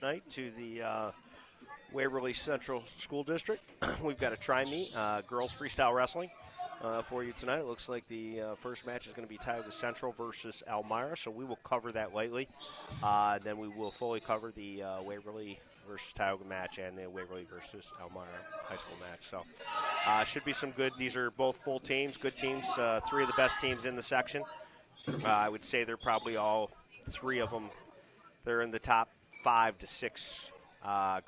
Night to the Waverly Central School District. We've got a try-meet, girls freestyle wrestling for you tonight. It looks like the first match is going to be Tioga Central versus Elmira, so we will cover that lightly. Then we will fully cover the Waverly versus Tioga match and the Waverly versus Elmira high school match. So should be some good. These are both full teams, good teams, three of the best teams in the section. I would say they're probably all three of them. They're in the top 5 to 6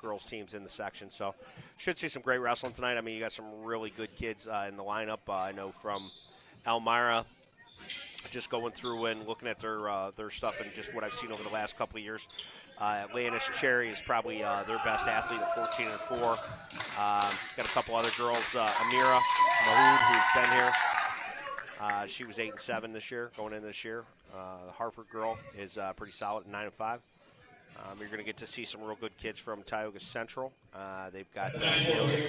girls teams in the section. So should see some great wrestling tonight. I mean, you got some really good kids in the lineup. I know from Elmira, just going through and looking at their stuff and just what I've seen over the last couple of years. Leonis Cherry is probably their best athlete at 14 and 4. Got a couple other girls, Elmira Mahood, who's been here. She was 8 and 7 this year, going in this year. The Hartford girl is pretty solid at 9 and 5. You're going to get to see some real good kids from Tioga Central. They've got Amelia Toomey.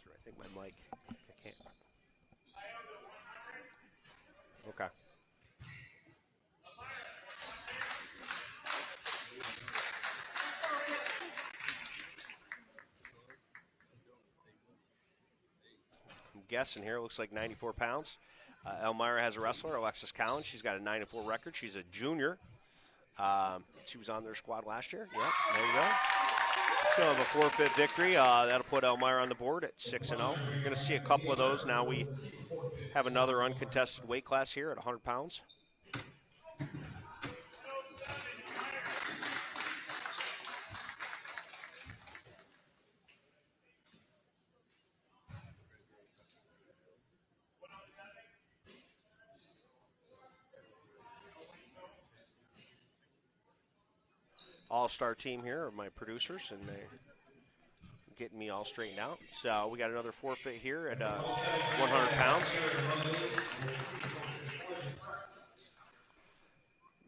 I think my mic. I can't. Okay. I'm guessing here. It looks like 94 pounds. Elmira has a wrestler, Alexis Collins. She's got a 9 and 4 record. She's a junior. She was on their squad last year. Yep, there you go. She'll have a forfeit victory. That'll put Elmira on the board at 6 and 0. You're going to see a couple of those. Now we have another uncontested weight class here at 100 pounds. All-star team here are my producers, and they're getting me all straightened out. So we got another forfeit here at 100 pounds.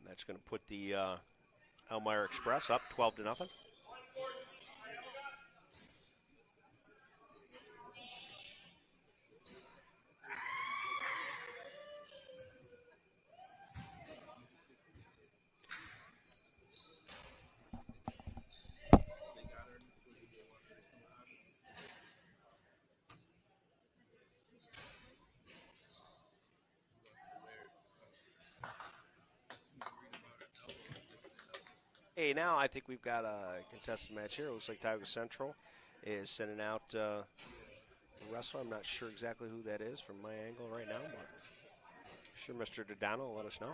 That's going to put the Elmira Express up 12 to nothing. Hey, now I think we've got a contested match here. It looks like Tioga Central is sending out a wrestler. I'm not sure exactly who that is from my angle right now, but sure Mr. Dodano will let us know.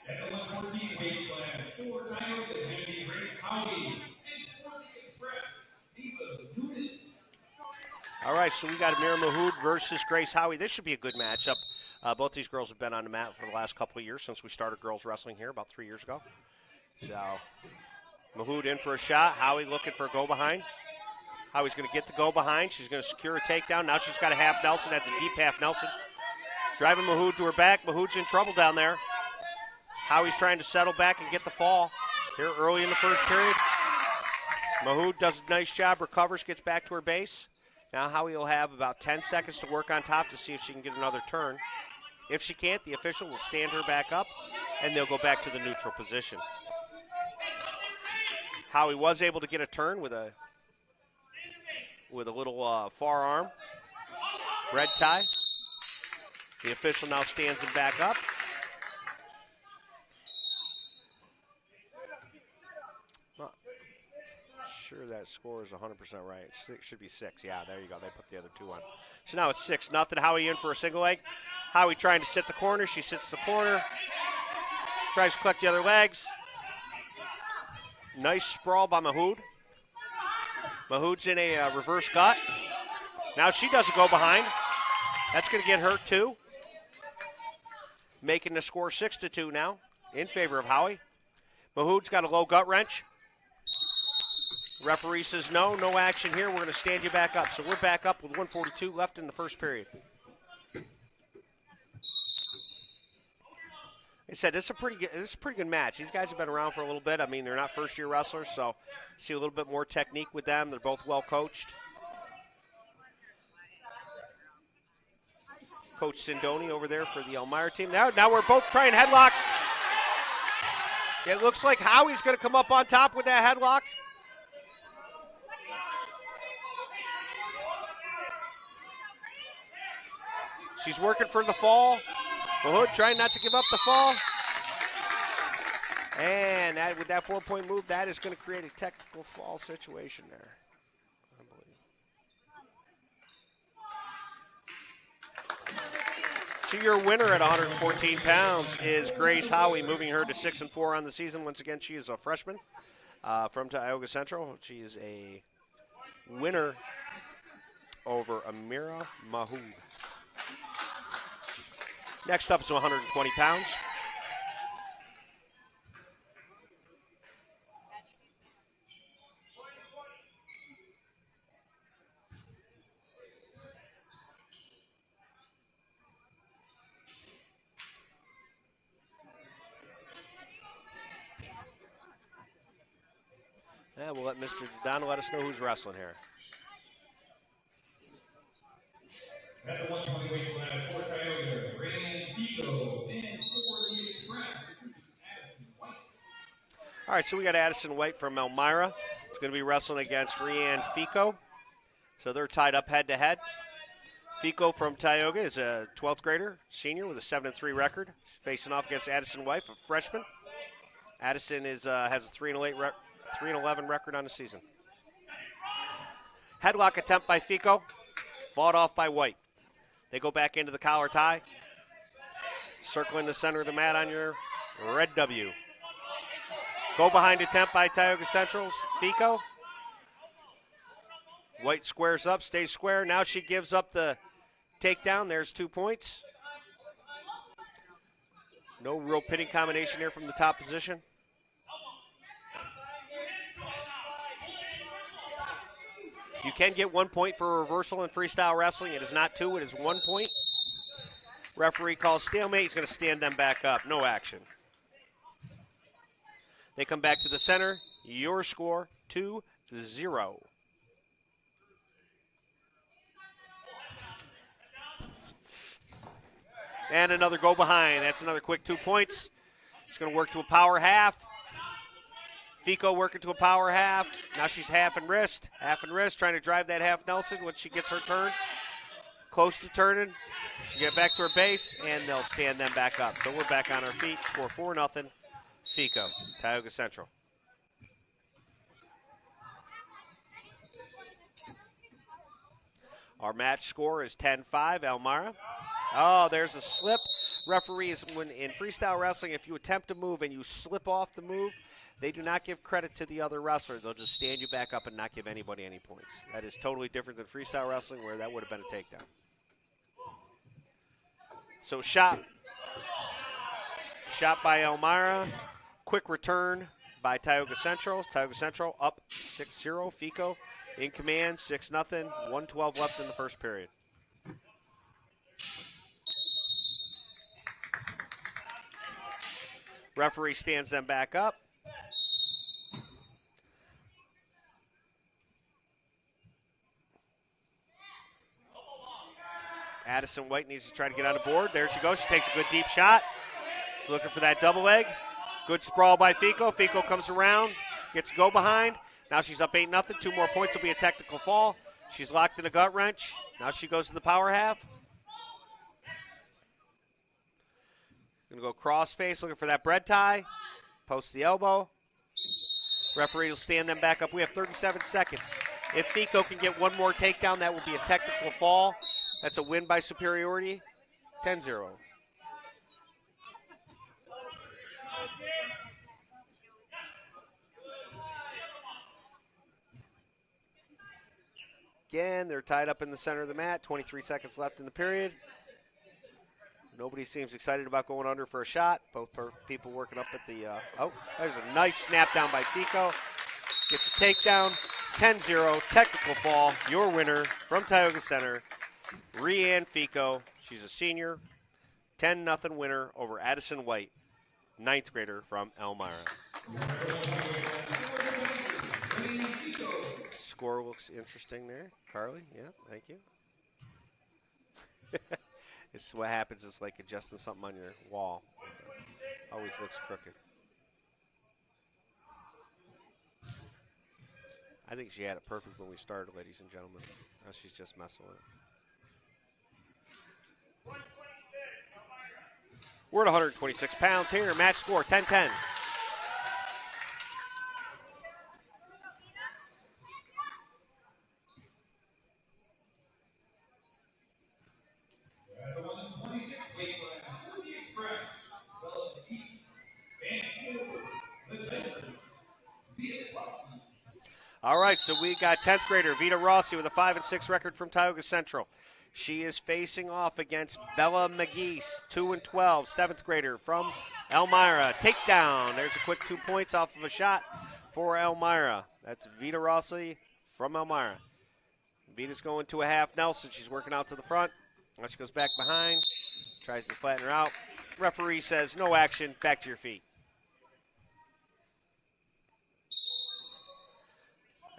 At the 114 weight class, for Tioga is going to be Grace Howie. And for the Express, Diva Newton. All right, so we got Elmira Mahood versus Grace Howie. This should be a good matchup. Both these girls have been on the mat for the last couple of years since we started girls wrestling here about 3 years ago. So Mahood in for a shot. Howie looking for a go behind. Howie's going to get the go behind. She's going to secure a takedown. Now she's got a half Nelson. That's a deep half Nelson. Driving Mahood to her back. Mahood's in trouble down there. Howie's trying to settle back and get the fall here early in the first period. Mahood does a nice job, recovers, gets back to her base. Now Howie will have about 10 seconds to work on top to see if she can get another turn. If she can't, the official will stand her back up, and they'll go back to the neutral position. Howie was able to get a turn with a little forearm. Red tie. The official now stands him back up. Sure that score is 100% right. It should be 6. Yeah, there you go. They put the other 2 on. So now it's 6-0. Howie in for a single leg. Howie trying to sit the corner. She sits the corner. Tries to collect the other legs. Nice sprawl by Mahood. Mahood's in a reverse gut. Now she doesn't go behind. That's going to get hurt too. Making the score 6-2 now in favor of Howie. Mahood's got a low gut wrench. Referee says no action here. We're going to stand you back up. So we're back up with 1:42 left in the first period. I said this is a pretty good match. These guys have been around for a little bit. I mean, they're not first-year wrestlers, so see a little bit more technique with them. They're both well coached. Coach Sindoni over there for the Elmira team. Now we're both trying headlocks. It looks like Howie's going to come up on top with that headlock. She's working for the fall. Mahood trying not to give up the fall. And with that 4-point move, that is going to create a technical fall situation there. So your winner at 114 pounds is Grace Howie, moving her to 6-4 on the season. Once again, she is a freshman from Tioga Central. She is a winner over Elmira Mahood. Next up is 120 pounds. Yeah, we'll let Mr. Dodano let us know who's wrestling here. At the 120 weight class for Tioga, Fico, and for the Express, Addison White. All right, so we got Addison White from Elmira. He's going to be wrestling against Rianne Fico. So they're tied up head-to-head. Fico from Tioga is a 12th grader, senior with a 7-3 record. She's facing off against Addison White, a freshman. Addison has a 3-11 record on the season. Headlock attempt by Fico, fought off by White. They go back into the collar tie. Circling the center of the mat on your red W. Go behind attempt by Tioga Central's Fico. White squares up, stays square. Now she gives up the takedown. There's 2 points. No real pinning combination here from the top position. You can get 1 point for a reversal in freestyle wrestling. It is not 2, it is 1 point. Referee calls stalemate. He's going to stand them back up. No action. They come back to the center. Your score, 2-0. And another go behind. That's another quick 2 points. It's going to work to a power half. Fico working to a power half. Now she's half and wrist, trying to drive that half Nelson when she gets her turn. Close to turning. She get back to her base, and they'll stand them back up. So we're back on our feet. Score 4-0. Fico, Tioga Central. Our match score is 10-5, Elmira. Oh, there's a slip. Referees, when in freestyle wrestling, if you attempt to move and you slip off the move, they do not give credit to the other wrestler. They'll just stand you back up and not give anybody any points. That is totally different than freestyle wrestling, where that would have been a takedown. So shot by Elmira. Quick return by Tioga Central. Tioga Central up 6-0. Fico in command, 6-0. 1:12 left in the first period. Referee stands them back up. Addison White needs to try to get on the board. There she goes. She takes a good deep shot. She's looking for that double leg. Good sprawl by Fico. Fico comes around, gets go behind. Now she's up 8-0. 2 more points will be a technical fall. She's locked in a gut wrench. Now she goes to the power half. Gonna go cross face, looking for that bread tie. Posts the elbow. Referee will stand them back up. We have 37 seconds. If Fico can get one more takedown, that will be a technical fall. That's a win by superiority. 10-0. Again, they're tied up in the center of the mat. 23 seconds left in the period. Nobody seems excited about going under for a shot. Both people working up at the, there's a nice snap down by Fico. Gets a takedown. 10-0, technical fall. Your winner from Tioga Center, Rianne Fico. She's a senior. 10-0 winner over Addison White, 9th grader from Elmira. Score looks interesting there. Carly, yeah, thank you. It's what happens. It's like adjusting something on your wall. Always looks crooked. I think she had it perfect when we started, ladies and gentlemen. Now she's just messing with it. We're at 126 pounds here. Match score 10-10. All right, so we got 10th grader Vita Rossi with a 5-6 record from Tioga Central. She is facing off against Bella McGeese, 2-12, 7th grader from Elmira. Takedown. There's a quick 2 points off of a shot for Elmira. That's Vita Rossi from Elmira. Vita's going to a half Nelson. She's working out to the front. Now she goes back behind, tries to flatten her out. Referee says no action, back to your feet.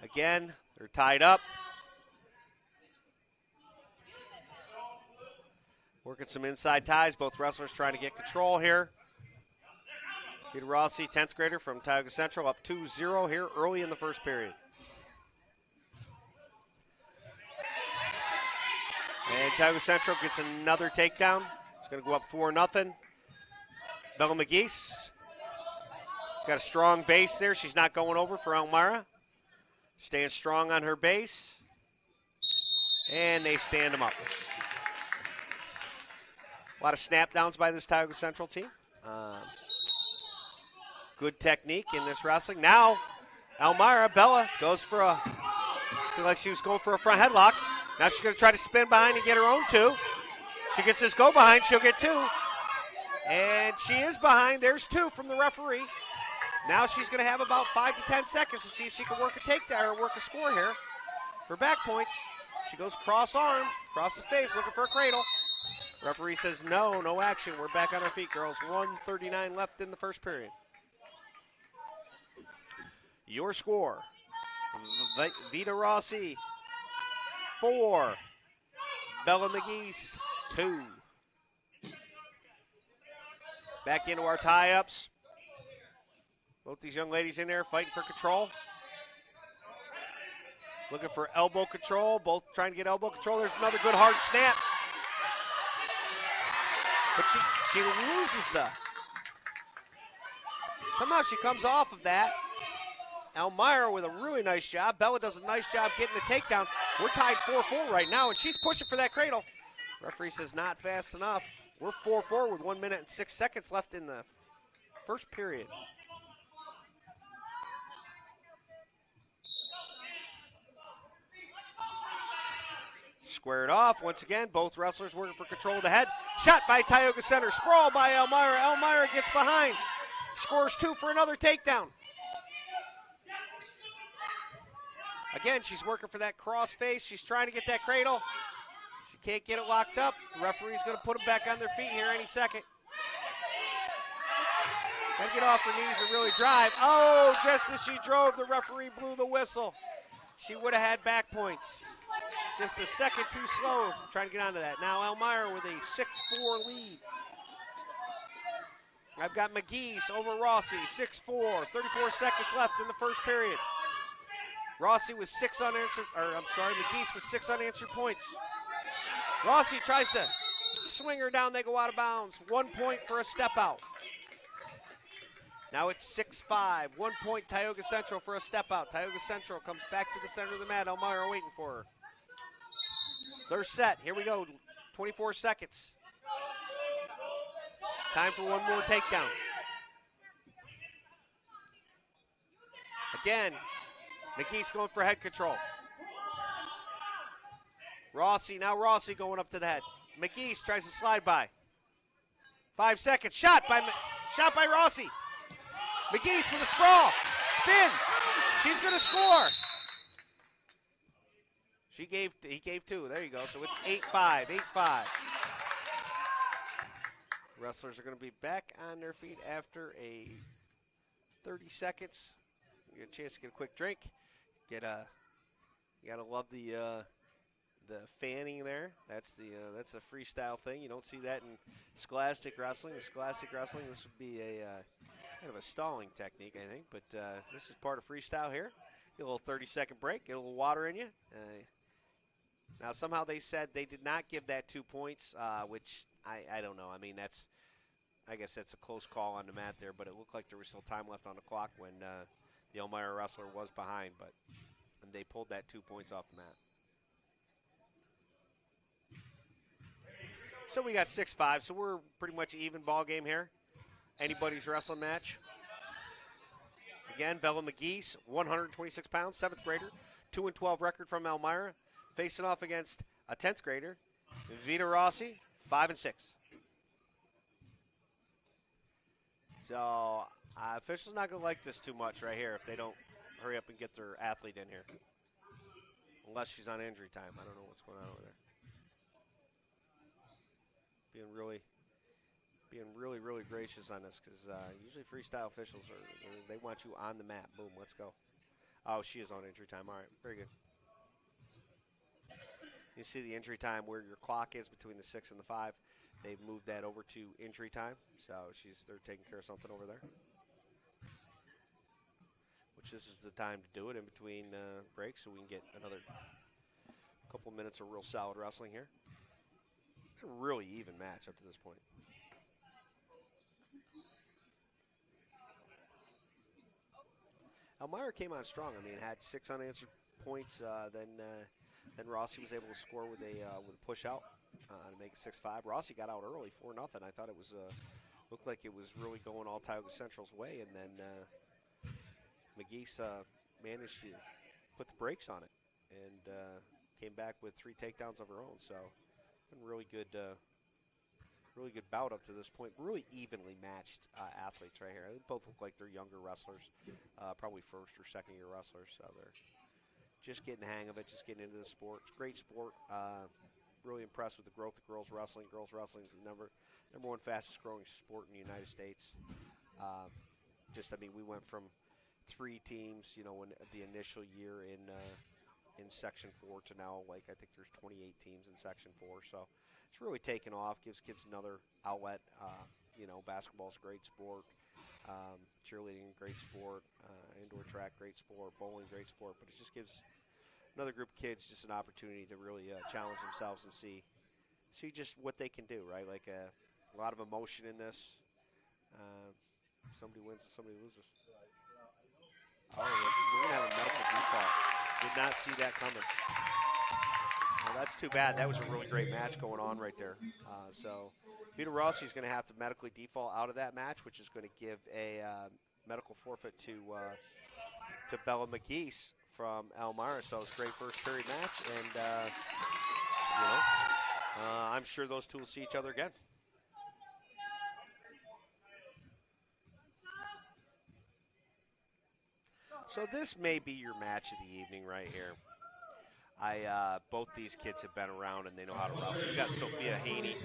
Again, they're tied up. Working some inside ties. Both wrestlers trying to get control here. Vita Rossi, 10th grader from Tioga Central, up 2-0 here early in the first period. And Tioga Central gets another takedown. It's going to go up 4-0. Bella McGeese got a strong base there. She's not going over for Elmira. Staying strong on her base. And they stand them up. A lot of snap downs by this Tioga Central team. Good technique in this wrestling. Now, Elmira, Bella goes for like she was going for a front headlock. Now she's going to try to spin behind and get her own 2. She gets this go behind, she'll get 2. And she is behind. There's 2 from the referee. Now she's going to have about 5 to 10 seconds to see if she can work a takedown or work a score here for back points. She goes cross arm, cross the face, looking for a cradle. Referee says no action. We're back on our feet, girls. 1:39 left in the first period. Your score, Vita Rossi, 4. Bella McGeese, 2. Back into our tie-ups. Both these young ladies in there fighting for control. Looking for elbow control. Both trying to get elbow control. There's another good hard snap. But she loses somehow she comes off of that. Elmira with a really nice job. Bella does a nice job getting the takedown. We're tied 4-4 right now, and she's pushing for that cradle. Referee says not fast enough. We're 4-4 with 1 minute and 6 seconds left in the first period. Squared off. Once again, both wrestlers working for control of the head. Shot by Tioga Center. Sprawl by Elmira. Elmira gets behind. Scores 2 for another takedown. Again, she's working for that cross face. She's trying to get that cradle. She can't get it locked up. The referee's going to put them back on their feet here any second. Got to get off her knees and really drive. Oh, just as she drove, the referee blew the whistle. She would have had back points. Just a second too slow trying to get onto that. Now Elmira with a 6-4 lead. I've got McGee's over Rossi, 6-4, 34 seconds left in the first period. Rossi with McGee's with 6 unanswered points. Rossi tries to swing her down, they go out of bounds. 1 point for a step out. Now it's 6-5, 1 point Tioga Central for a step out. Tioga Central comes back to the center of the mat, Elmira waiting for her. They're set, here we go, 24 seconds. Time for one more takedown. Again, McGee's going for head control. Rossi going up to the head. McGee's tries to slide by. 5 seconds, shot by Rossi. McGee's with a sprawl, spin. She's gonna score. He gave 2, there you go. So it's 8-5, 8-5. Wrestlers are gonna be back on their feet after a 30 seconds. You get a chance to get a quick drink. You gotta love the fanning there. That's a freestyle thing. You don't see that in scholastic wrestling. This would be a kind of a stalling technique, I think. But this is part of freestyle here. Get a little 30-second break. Get a little water in you. Now somehow they said they did not give that 2 points, which I don't know. I mean I guess that's a close call on the mat there, but it looked like there was still time left on the clock when the Elmira wrestler was behind, and they pulled that 2 points off the mat. So we got 6-5, so we're pretty much even ball game here. Anybody's wrestling match. Again, Bella McGee's, 126 pounds, 7th grader, 2-12 record from Elmira, facing off against a 10th grader, Vita Rossi, 5-6. So officials not going to like this too much right here if they don't hurry up and get their athlete in here. Unless she's on injury time. I don't know what's going on over there. Being really gracious on this because usually freestyle officials they want you on the mat. Boom, let's go. Oh, she is on injury time. All right, very good. You see the injury time where your clock is between the 6 and the 5. They've moved that over to injury time, so they're taking care of something over there. Which this is the time to do it in between breaks, so we can get another couple minutes of real solid wrestling here. It's a really even match up to this point. Elmira came on strong. I mean, had 6 unanswered points. Then Rossi was able to score with a push out to make it 6-5. Rossi got out early, 4-0. I thought it was looked like it was really going all Tioga Central's way, and then McGee's managed to put the brakes on it and came back with 3 takedowns of her own. So, been really good bout up to this point. Really evenly matched athletes right here. They both look like they're younger wrestlers, probably first or second year wrestlers. So they're just getting the hang of it, just getting into the sport. It's a great sport. Really impressed with the growth of girls wrestling. Girls wrestling is the number 1 fastest growing sport in the United States. We went from 3 teams, in the initial year in Section 4 to now, I think there's 28 teams in Section 4. So it's really taken off, gives kids another outlet. Basketball's a great sport. Cheerleading, great sport. Indoor track, great sport. Bowling, great sport. But it just gives another group of kids just an opportunity to really challenge themselves and see just what they can do, right? Like a lot of emotion in this. Somebody wins and somebody loses. Oh, we're going to have a medical default. Did not see that coming. Well, that's too bad. That was a really great match going on right there. So Vito Rossi's going to have to medically default out of that match, which is going to give a medical forfeit to Bella McGeese from Elmira. So it was a great first period match, and I'm sure those two will see each other again. So this may be your match of the evening right here. Both these kids have been around and they know how to wrestle. You got Sophia Haney.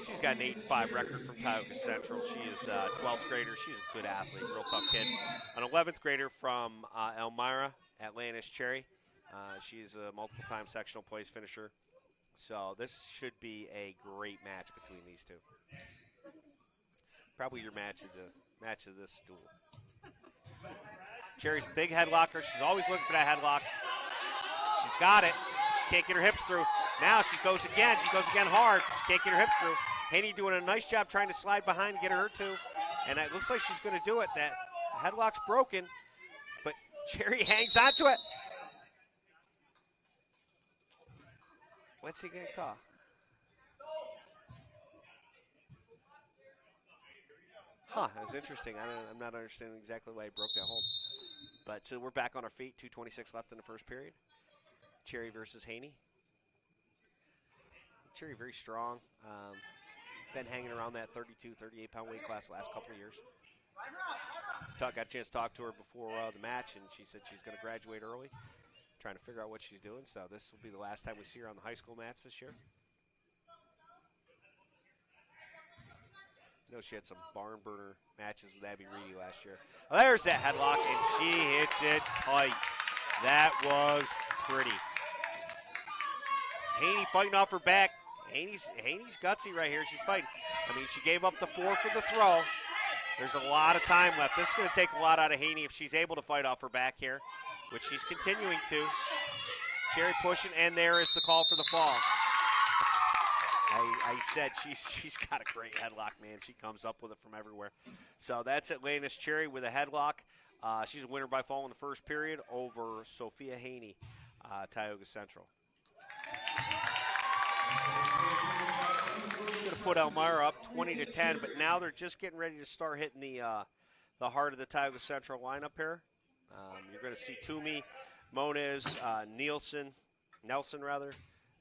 She's got an 8-5 record from Tioga Central. She is 12th grader. She's a good athlete, real tough kid. An 11th grader from Elmira, Atlantis Cherry. She's a multiple-time sectional place finisher. So this should be a great match between these two. Probably your match of this duel. Cherry's big headlocker. She's always looking for that headlock. She's got it. She can't get her hips through. Now she goes again. She goes again hard. She can't get her hips through. Haney doing a nice job trying to slide behind and get her too. And it looks like she's going to do it. That headlock's broken, but Cherry hangs on to it. What's he going to call? Huh, that's interesting. I'm not understanding exactly why he broke that hold. But so we're back on our feet. 2:26 left in the first period. Cherry versus Haney. Cherry very strong. Been hanging around that 32, 38-pound weight class the last couple of years. Got a chance to talk to her before the match, and she said she's going to graduate early. Trying to figure out what she's doing, so this will be the last time we see her on the high school mats this year. I know she had some barn burner matches with Abby Reedy last year. Well, there's that headlock, and she hits it tight. That was pretty. Haney fighting off her back. Haney's gutsy right here. She's fighting. I mean, she gave up the 4 for the throw. There's a lot of time left. This is going to take a lot out of Haney if she's able to fight off her back here, which she's continuing to. Cherry pushing, and there is the call for the fall. I said she's got a great headlock, man. She comes up with it from everywhere. So that's Atlantis Cherry with a headlock. She's a winner by fall in the first period over Sophia Haney, Tioga Central. It's going to put Elmira up 20-10, but now they're just getting ready to start hitting the heart of the Tioga Central lineup here. You're going to see Toomey, Moniz, Nelson.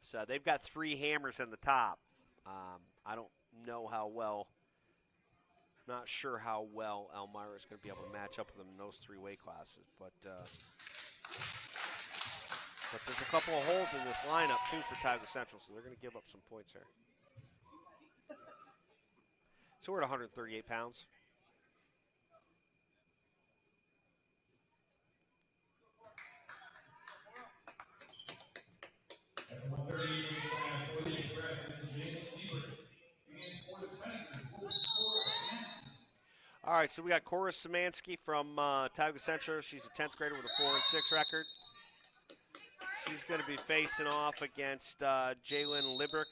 So they've got 3 hammers in the top. I don't know how well, not sure how well Elmira is going to be able to match up with them in those 3 weight classes. But there's a couple of holes in this lineup, too, for Tioga Central, so they're going to give up some points here. So we're at 138 pounds. All right, so we got Cora Szymanski from Tioga Central. She's a 10th grader with a 4-6 record. She's going to be facing off against Jalen Librick.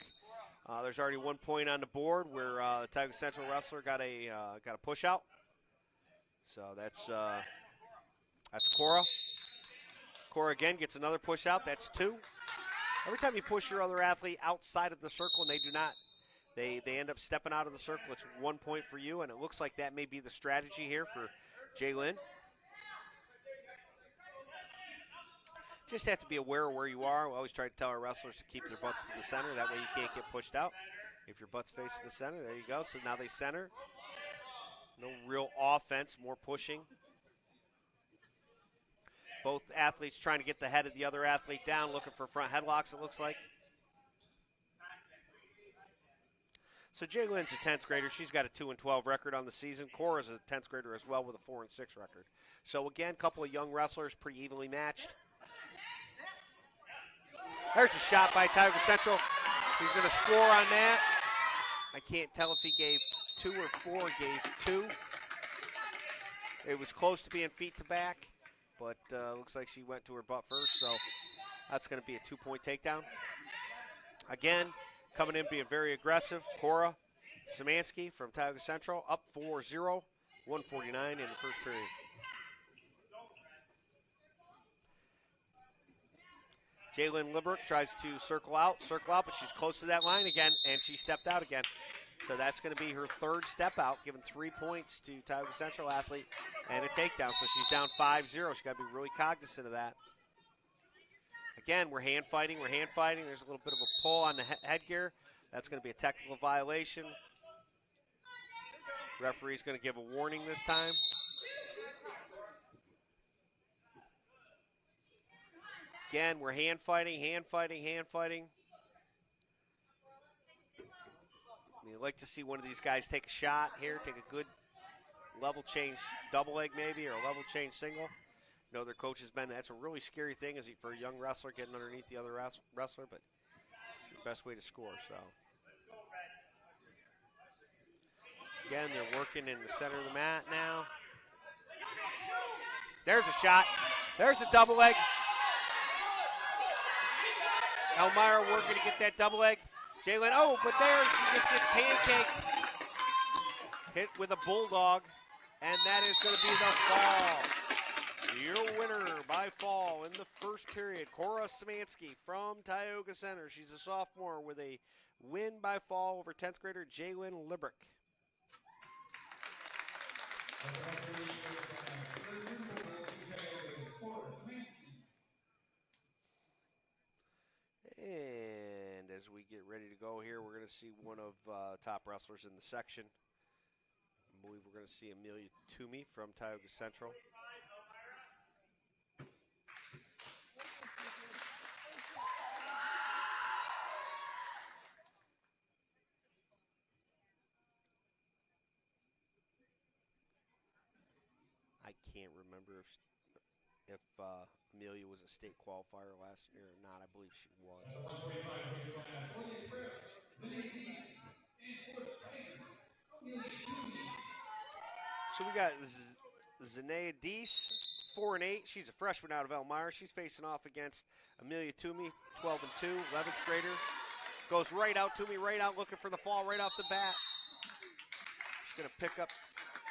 There's already 1 point on the board where the Tioga Central wrestler got a push out. So that's Cora. Cora again gets another push out. That's 2. Every time you push your other athlete outside of the circle and they do not, they end up stepping out of the circle, it's 1 point for you, and it looks like that may be the strategy here for Jalen. Just have to be aware of where you are. We always try to tell our wrestlers to keep their butts to the center. That way you can't get pushed out. If your butt's facing the center, there you go. So now they center. No real offense, more pushing. Both athletes trying to get the head of the other athlete down, looking for front headlocks, it looks like. So Jalen's a 10th grader. She's got a 2-12 record on the season. Cora's a 10th grader as well with a 4-6 record. So again, a couple of young wrestlers, pretty evenly matched. There's a shot by Tioga Central. He's going to score on that. I can't tell if he gave 2 or 4. Gave 2. It was close to being feet to back, but looks like she went to her butt first, so that's going to be a 2-point takedown. Again, coming in being very aggressive, Cora Szymanski from Tioga Central, up 4-0, 1:49 in the first period. Jalen Librick tries to circle out, but she's close to that line again, and she stepped out again. So that's going to be her third step out, giving 3 points to Tioga Central athlete and a takedown. So she's down 5-0. She's got to be really cognizant of that. Again, we're hand fighting. There's a little bit of a pull on the headgear. That's going to be a technical violation. Referee's going to give a warning this time. Again, we're hand fighting. You'd like to see one of these guys take a shot here, take a good level change double leg maybe, or a level change single. You know, their coach has been, that's a really scary thing is for a young wrestler getting underneath the other wrestler, but it's your best way to score, so. Again, they're working in the center of the mat now. There's a shot. There's a double leg. Elmira working to get that double leg. Jalen, oh, but there she just gets pancaked. Hit with a bulldog, and that is going to be the fall. Your winner by fall in the first period, Cora Szymanski from Tioga Center. She's a sophomore with a win by fall over 10th grader Jalen Librick. And as we get ready to go here, we're going to see one of top wrestlers in the section. I believe we're going to see Amelia Toomey from Tioga Central. I can't remember if Amelia was a state qualifier last year or not. I believe she was. So we got Zenea Deese, 4-8. She's a freshman out of Elmira. She's facing off against Amelia Toomey, 12-2, 11th grader. Goes right out, Toomey right out, looking for the fall right off the bat. She's going to pick up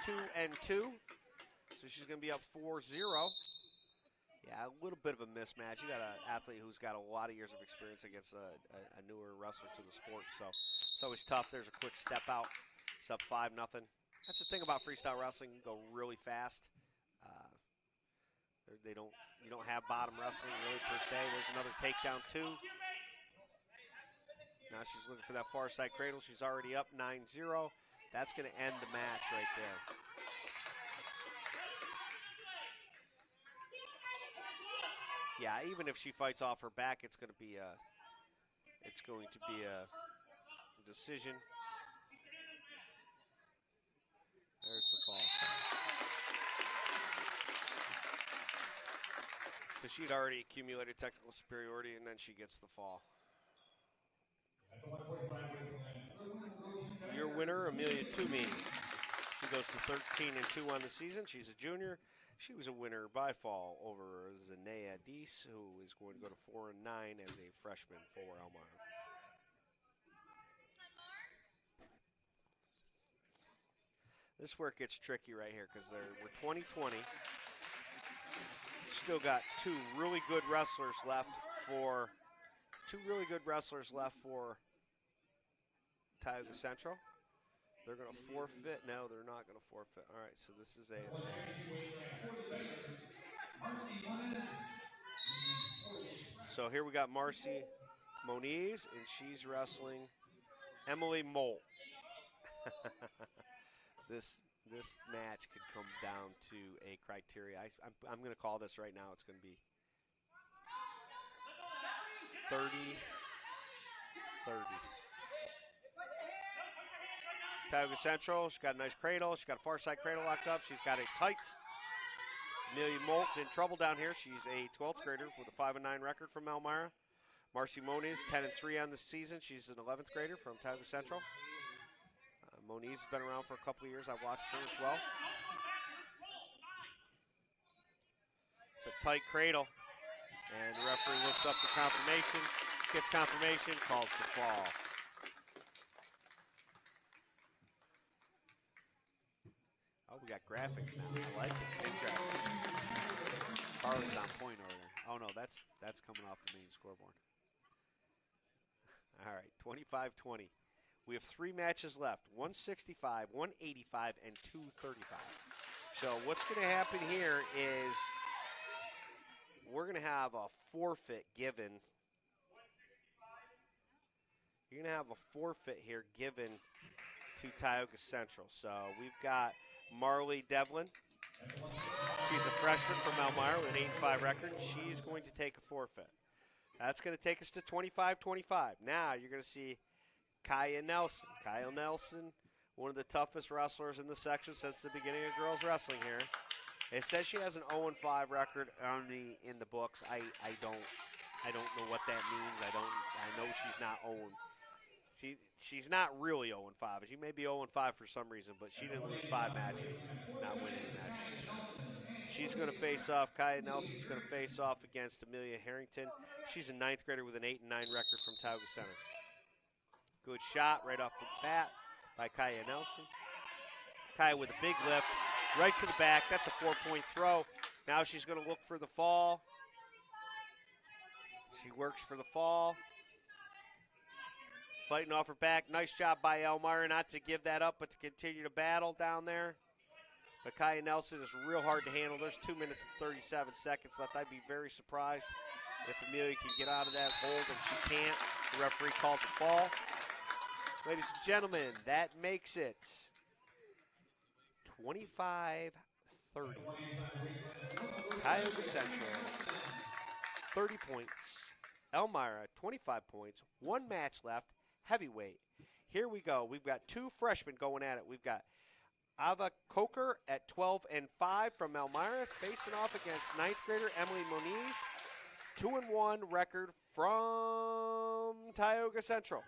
2-2. So she's going to be up 4-0. Yeah, a little bit of a mismatch. You got an athlete who's got a lot of years of experience against a newer wrestler to the sport, so it's always tough. There's a quick step out. It's up 5-0. That's the thing about freestyle wrestling. You go really fast. You don't have bottom wrestling really per se. There's another takedown too. Now she's looking for that far side cradle. She's already up 9-0. That's going to end the match right there. Yeah, even if she fights off her back, it's going to be a decision. There's the fall. So she'd already accumulated technical superiority, and then she gets the fall. Your winner, Amelia Toomey. She goes to 13-2 on the season. She's a junior. She was a winner by fall over Zenea Deese, who is going to go to 4-9 as a freshman for Elmira. This is where it gets tricky right here because we're 2020. Still got two really good wrestlers left for Tioga Central. They're going to forfeit. No, they're not going to forfeit. All right, so this is a. So here we got Marcy Moniz, and she's wrestling Emily Molt. This match could come down to a criteria. I'm going to call this right now. It's going to be 30-30. Tioga Central, she's got a nice cradle. She's got a far side cradle locked up. She's got it tight. Amelia Molt's in trouble down here. She's a 12th grader with a 5-9 record from Elmira. Marcy Moniz, 10-3 on the season. She's an 11th grader from Tioga Central. Moniz has been around for a couple of years. I've watched her as well. It's a tight cradle. And the referee looks up for confirmation, gets confirmation, calls the fall. Oh, we got graphics now. I like it. Big graphics. Carly's on point over there. Oh, no, that's coming off the main scoreboard. All right, 25-20. We have 3 matches left, 165, 185, and 235. So what's going to happen here is we're going to have a forfeit given. You're going to have a forfeit here given to Tioga Central. So we've got Marley Devlin. She's a freshman from Elmira with an 8-5 record. She's going to take a forfeit. That's going to take us to 25-25. Now you're going to see Kaya Nelson. Kyle Nelson, one of the toughest wrestlers in the section since the beginning of girls wrestling here. It says she has an 0-5 record in the books. I don't know what that means. I know she's not 0. She's not really 0-5. She may be 0-5 for some reason, but she didn't lose 5 matches, not win any matches this year. She's going to face off. Kaya Nelson's going to face off against Amelia Harrington. She's a 9th grader with an 8-9 record from Tioga Center. Good shot right off the bat by Kaya Nelson. Kaya with a big lift right to the back. That's a 4-point throw. Now she's going to look for the fall. She works for the fall. Fighting off her back. Nice job by Elmira not to give that up, but to continue to battle down there. But Kaya Nelson is real hard to handle. There's 2 minutes and 37 seconds left. I'd be very surprised if Amelia can get out of that hold, and she can't. The referee calls a fall. Ladies and gentlemen, that makes it 25-30. Tioga Central, 30 points. Elmira, 25 points. 1 match left. Heavyweight. Here we go. We've got 2 freshmen going at it. We've got Ava Coker at 12-5 from Elmira, facing off against 9th grader Emily Moniz. 2-1 record from Tioga Central.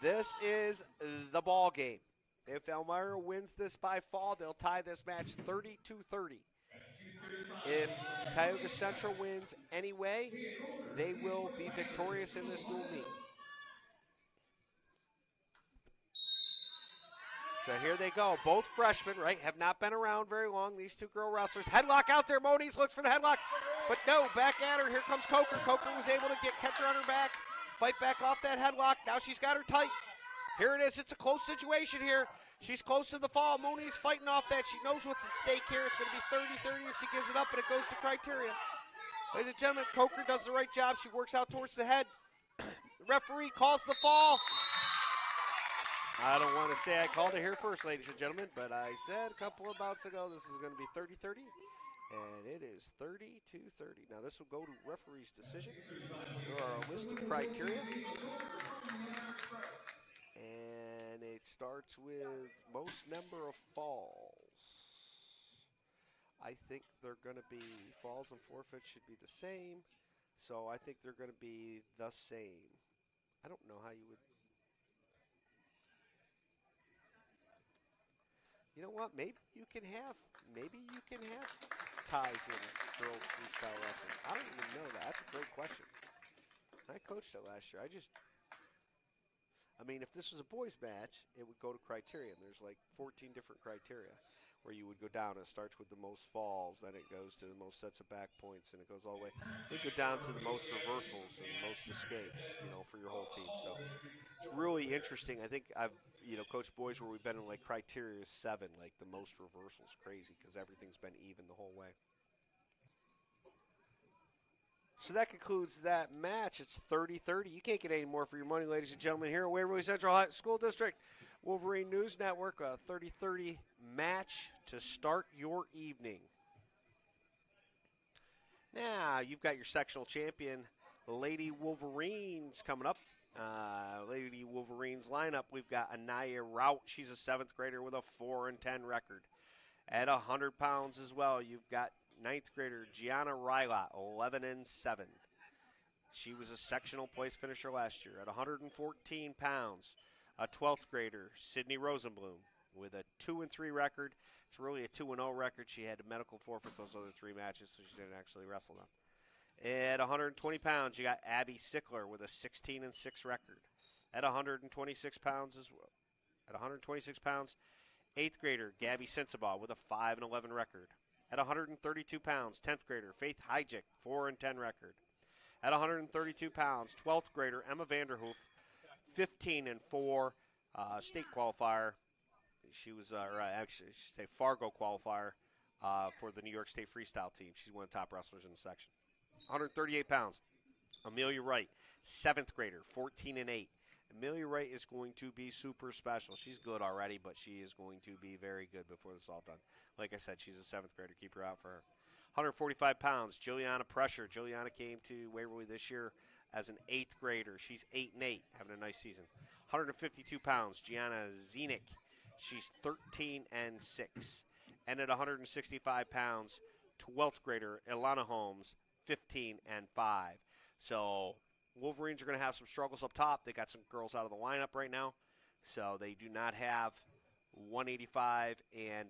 This is the ball game. If Elmira wins this by fall, they'll tie this match 30-30. If Tioga Central wins anyway, they will be victorious in this dual meet. So here they go. Both freshmen, right, have not been around very long. These 2 girl wrestlers. Headlock out there. Moniz looks for the headlock. But no, back at her. Here comes Coker. Coker was able to catch her on her back. Fight back off that headlock. Now she's got her tight. Here it is. It's a close situation here. She's close to the fall. Moniz fighting off that. She knows what's at stake here. It's going to be 30-30 if she gives it up, and it goes to criteria. Ladies and gentlemen, Coker does the right job. She works out towards the head. The referee calls the fall. I don't want to say I called it here first, ladies and gentlemen, but I said a couple of bouts ago this is going to be 30-30, and it is 30-30. Now this will go to referee's decision. There are a list of criteria, and it starts with most number of falls. I think they're going to be falls and forfeits should be the same, so I think they're going to be the same. I don't know how you would. You know what? Maybe you can have ties in girls freestyle wrestling. I don't even know that. That's a great question. I coached it last year. I mean, if this was a boys match, it would go to criteria. And there's like 14 different criteria where you would go down. It starts with the most falls, then it goes to the most sets of back points, and it goes all the way. You go down to the most reversals and most escapes, for your whole team. So it's really interesting. I think I've coached boys where we've been in like criteria 7, like the most reversals. Crazy because everything's been even the whole way. So that concludes that match. It's 30-30. You can't get any more for your money, ladies and gentlemen, here at Waverly Central High School District. Wolverine News Network, a 30-30 match to start your evening. Now, you've got your sectional champion, Lady Wolverines, coming up. Lady Wolverines lineup, we've got Anaya Rout. She's a 7th grader with a 4-10 record. At 100 pounds as well, you've got 9th grader Gianna Rylot, 11-7. She was a sectional place finisher last year. At 114 pounds, a 12th grader, Sydney Rosenblum. with a 2-3 record. It's really a 2-0 record. She had to medical forfeit those other 3 matches, so she didn't actually wrestle them. At 120 pounds, you got Abby Sickler with a 16-6 record. At 126 pounds as well. At 126 pounds, 8th grader Gabby Sensabaugh with a 5-11 record. At 132 pounds, 10th grader Faith Hyjic, 4-10 record. At 132 pounds, 12th grader Emma Vanderhoof, 15-4 state qualifier. She was, actually, I should say Fargo qualifier for the New York State freestyle team. She's one of the top wrestlers in the section. 138 pounds, Amelia Wright, 7th grader, 14-8. Amelia Wright is going to be super special. She's good already, but she is going to be very good before this is all done. Like I said, she's a 7th grader. Keep her out for her. 145 pounds, Juliana Pressure. Juliana came to Waverly this year as an 8th grader. She's 8-8, having a nice season. 152 pounds, Gianna Zenick. She's 13-6. And at 165 pounds, 12th grader Ilana Holmes, 15-5. So Wolverines are going to have some struggles up top. They got some girls out of the lineup right now. So they do not have 185 and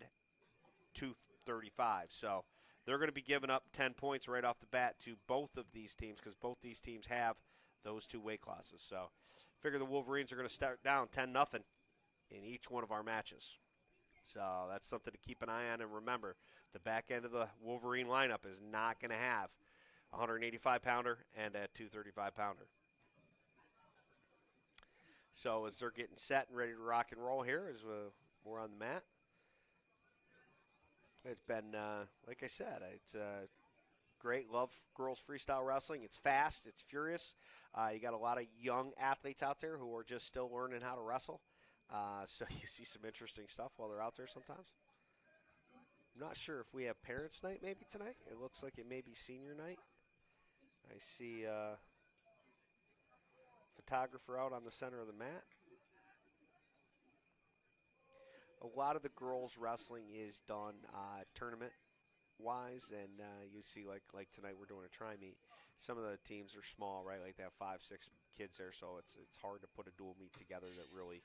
235. So they're going to be giving up 10 points right off the bat to both of these teams because both these teams have those 2 weight classes. So figure the Wolverines are going to start down 10-0 in each one of our matches. So that's something to keep an eye on. And remember, the back end of the Wolverine lineup is not going to have a 185-pounder and a 235-pounder. So as they're getting set and ready to rock and roll here as we're on the mat, it's been, like I said, it's great. Love girls freestyle wrestling. It's fast. It's furious. You got a lot of young athletes out there who are just still learning how to wrestle. So you see some interesting stuff while they're out there sometimes. I'm not sure if we have parents' night maybe tonight. It looks like it may be senior night. I see a photographer out on the center of the mat. A lot of the girls' wrestling is done tournament-wise, and you see like tonight we're doing a tri-meet. Some of the teams are small, right? Like they have 5-6 kids there, so it's hard to put a dual meet together that really,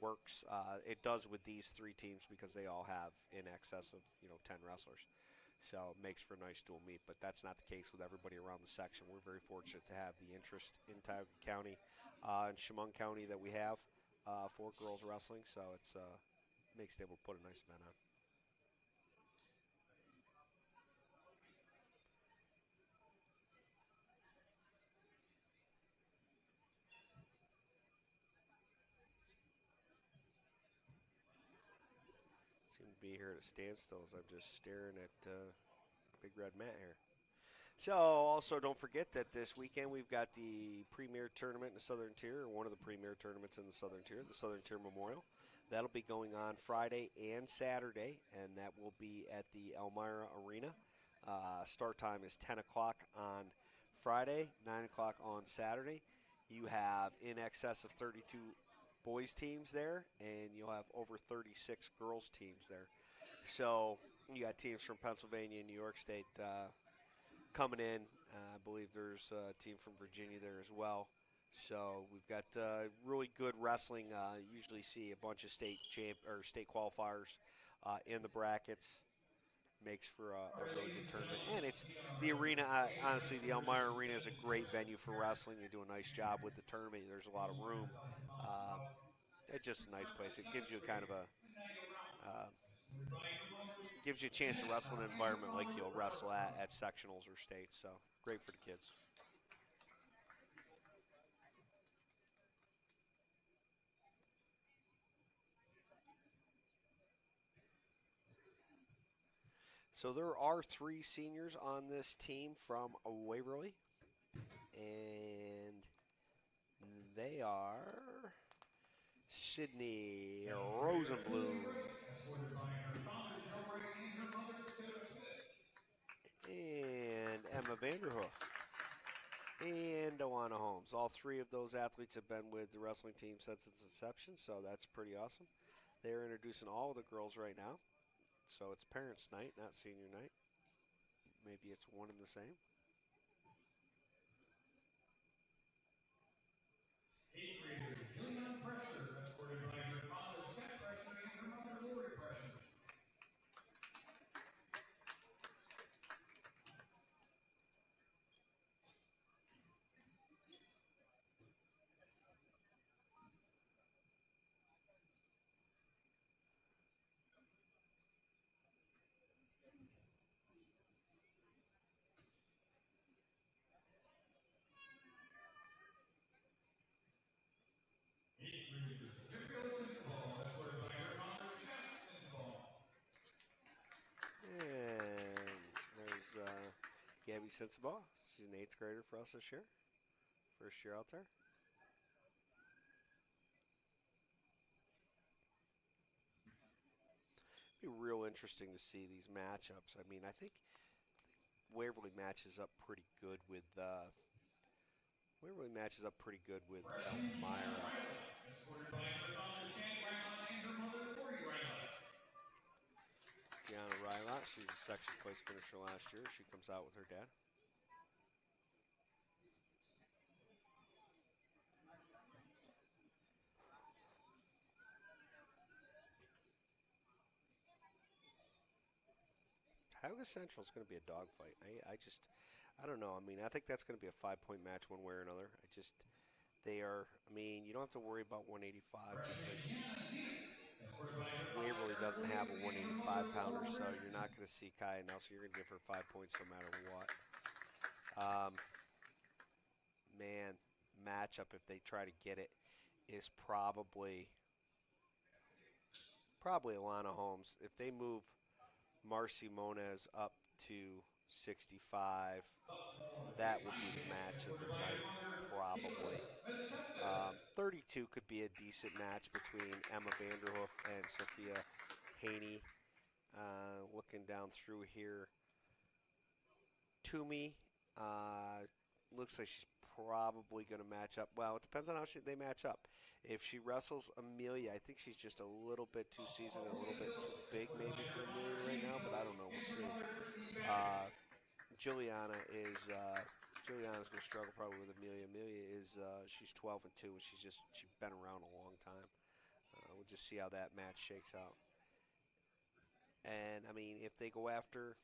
works. It does with these 3 teams because they all have in excess of 10 wrestlers. So it makes for a nice dual meet, but that's not the case with everybody around the section. We're very fortunate to have the interest in Tioga County and Chemung County that we have for girls wrestling, so it's makes it able to put a nice event on. Seem to be here at a standstill as I'm just staring at big red mat here. So also don't forget that this weekend we've got the premier tournament in the Southern Tier, or one of the premier tournaments in the Southern Tier, the Southern Tier Memorial. That'll be going on Friday and Saturday, and that will be at the Elmira Arena. Start time is 10 o'clock on Friday, 9 o'clock on Saturday. You have in excess of 32 boys teams there, and you'll have over 36 girls teams there. So you got teams from Pennsylvania and New York State coming in. I believe there's a team from Virginia there as well. So we've got really good wrestling. Usually see a bunch of state qualifiers in the brackets. Makes for a really good tournament. And it's the arena, honestly, the Elmira Arena is a great venue for wrestling. They do a nice job with the tournament. There's a lot of room. It's just a nice place. It gives you kind of gives you a chance to wrestle in an environment like you'll wrestle at sectionals or states. So great for the kids. So there are 3 seniors on this team from Waverly, and they are Sydney Rosenblum and Emma Vanderhoof and Dewana Holmes. All 3 of those athletes have been with the wrestling team since its inception, so that's pretty awesome. They're introducing all of the girls right now. So it's parents' night, not senior night. Maybe it's one and the same. And there's Gabby Sensabaugh. She's an 8th grader for us this year. First year out there. Be real interesting to see these matchups. I mean, I think Waverly matches up pretty good with Elmira. Gianna Rylot, she's a section place finisher last year. She comes out with her dad. Tioga Central is going to be a dogfight. I don't know. I mean, I think that's going to be a 5-point match one way or another. You don't have to worry about 185 because Waverly doesn't have a 185-pounder, so you're not going to see Kaya Nelson. You're going to give her 5 points no matter what. Matchup, if they try to get it, is probably Alana Holmes. If they move Marcy Moniz up to 65, that would be the match of the night, probably. 32 could be a decent match between Emma Vanderhoof and Sophia Haney. Looking down through here, Toomey looks like she's probably going to match up. Well, it depends on how they match up. If she wrestles Amelia, I think she's just a little bit too seasoned and a little bit too big maybe for Amelia right now, but I don't know. We'll see. Juliana's going to struggle probably with Amelia. Amelia is she's 12-2, and she's been around a long time. We'll just see how that match shakes out. And I mean, if they go after,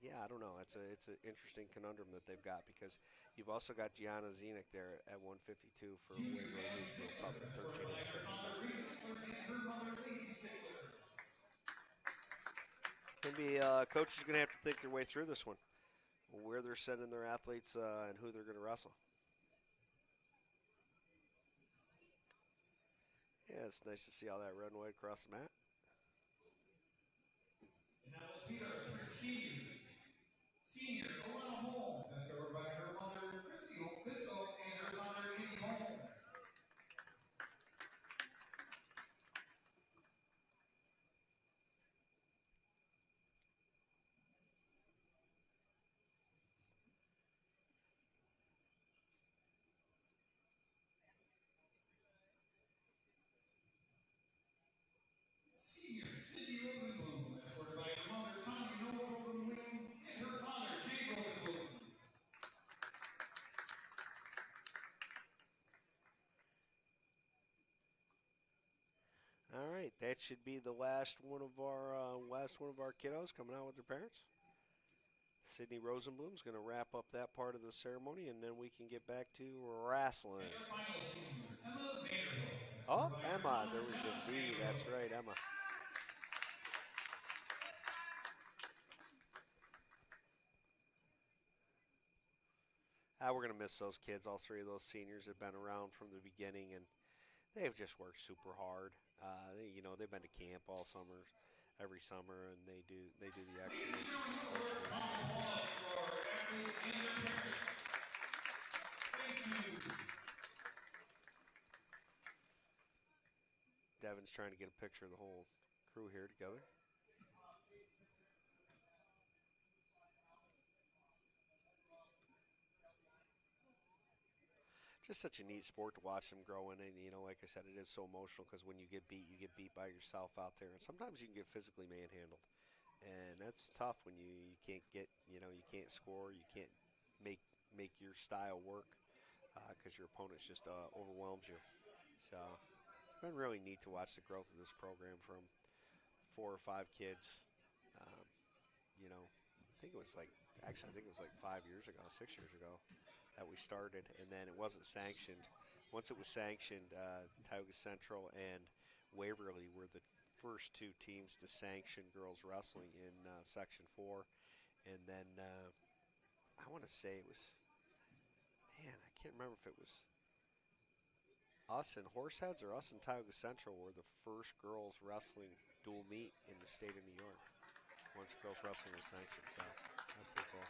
I don't know. It's an interesting conundrum that they've got because you've also got Gianna Zenick there at 152 for Waverly, who's real tough at 13-6. So. Can be coaches are going to have to think their way through this one, where they're sending their athletes and who they're going to wrestle. Yeah, it's nice to see all that red and white across the mat. And now let's meet our 3 seniors. Senior Alana Holmes, discovered by her mother, Christy Pisco, and her father, Andy Holmes. Senior Cindy Rosenblum, escorted by her mother, Tommy Noel Rosenblum, and her father, Jay Rosenblum. All right, that should be the last one of our kiddos coming out with their parents. Sydney Rosenblum's going to wrap up that part of the ceremony, and then we can get back to wrestling. Oh, Emma. There was a V. That's right, Emma. We're going to miss those kids. All 3 of those seniors have been around from the beginning, and they've just worked super hard. They've been to camp all summer, every summer, and they do the extra work that they're supposed to do. Devin's trying to get a picture of the whole crew here together. Just such a neat sport to watch them grow in, and like I said, it is so emotional because when you get beat by yourself out there, and sometimes you can get physically manhandled, and that's tough when you can't get you can't score, you can't make your style work because your opponent just overwhelms you. So it's been really neat to watch the growth of this program from 4 or 5 kids. I think it was like 5 years ago, 6 years ago that we started, and then it wasn't sanctioned. Once it was sanctioned, Tioga Central and Waverly were the first 2 teams to sanction girls wrestling in Section 4, and then I want to say it was, I can't remember if it was us and Horseheads or us and Tioga Central were the first girls wrestling dual meet in the state of New York. Once girls wrestling was sanctioned, so that's pretty cool.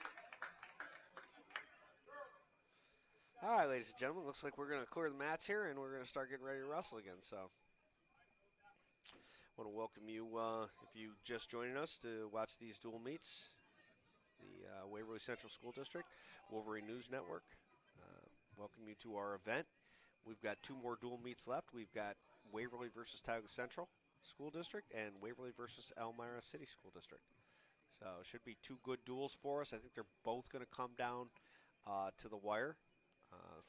All right, ladies and gentlemen, looks like we're going to clear the mats here and we're going to start getting ready to wrestle again. So I want to welcome you, if you just joining us, to watch these dual meets. The Waverly Central School District, Wolverine News Network. Welcome you to our event. We've got 2 more dual meets left. We've got Waverly versus Tioga Central School District and Waverly versus Elmira City School District. So it should be 2 good duels for us. I think they're both going to come down to the wire.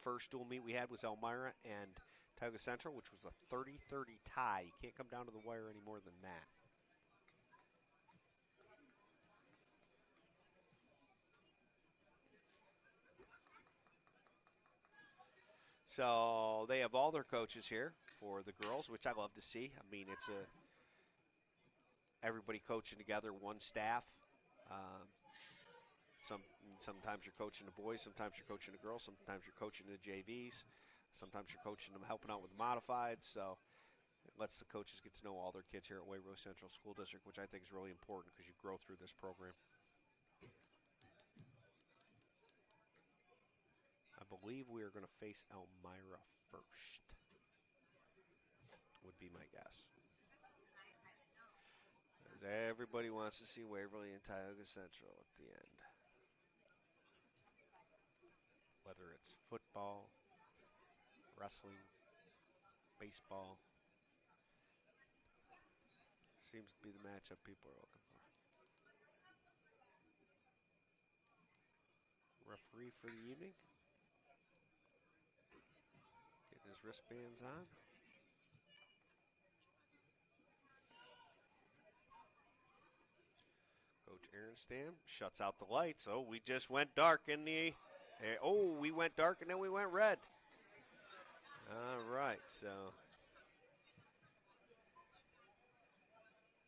First dual meet we had was Elmira and Tioga Central, which was a 30-30 tie. You can't come down to the wire any more than that. So they have all their coaches here for the girls, which I love to see. I mean, it's everybody coaching together, one staff. Sometimes you're coaching the boys, sometimes you're coaching the girls, sometimes you're coaching the JVs, sometimes you're coaching them, helping out with the modifieds. So it lets the coaches get to know all their kids here at Waverly Central School District, which I think is really important because you grow through this program. I believe we are going to face Elmira first, would be my guess. Because everybody wants to see Waverly and Tioga Central at the end. Whether it's football, wrestling, baseball. Seems to be the matchup people are looking for. Referee for the evening. Getting his wristbands on. Coach Aronstam shuts out the lights. Oh, we just went dark in the... we went dark and then we went red. All right, so...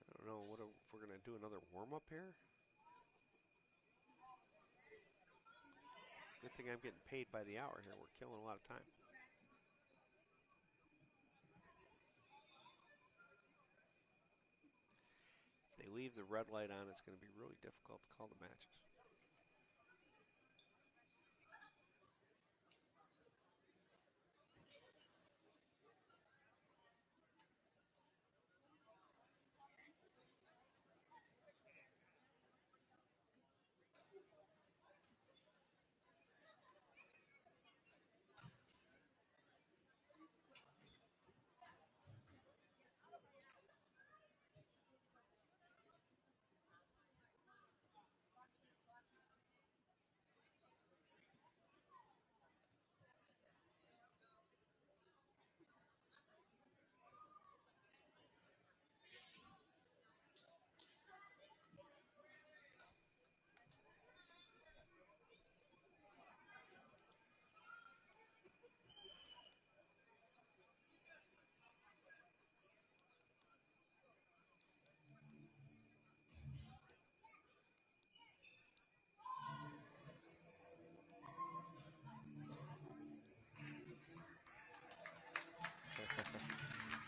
I don't know if we're going to do another warm-up here. Good thing I'm getting paid by the hour here. We're killing a lot of time. If they leave the red light on, it's going to be really difficult to call the matches.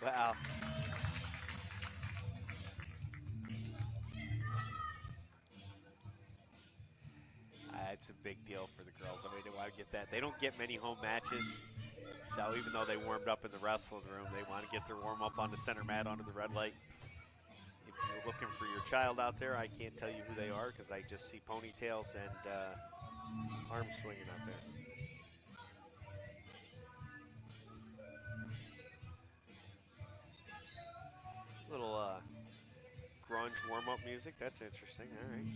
Wow. It's a big deal for the girls. I mean, they want to get that. They don't get many home matches. So even though they warmed up in the wrestling room, they want to get their warm-up on the center mat under the red light. If you're looking for your child out there, I can't tell you who they are because I just see ponytails and arms swinging out there. Little grunge warm-up music. That's interesting. All right.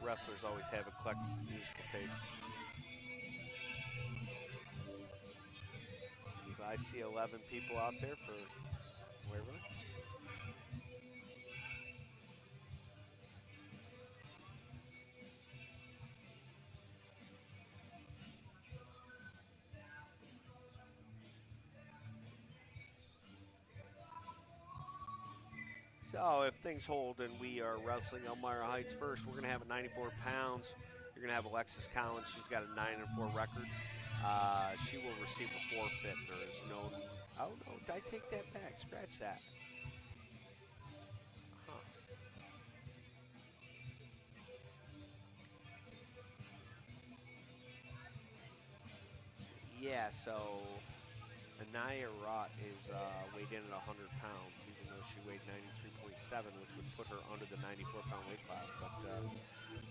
Wrestlers always have eclectic musical taste. So I see 11 people out there for Waverly. So if things hold and we are wrestling Elmira Heights first, we're going to have at 94 pounds. You're going to have Alexis Collins. She's got a 9-4 record. she will receive a forfeit. There is no. Oh no! I take that back. Scratch that. Huh. Yeah. So Anaya Rott is weighed in at 100 pounds, even though she weighed 93.7, which would put her under the 94-pound weight class. But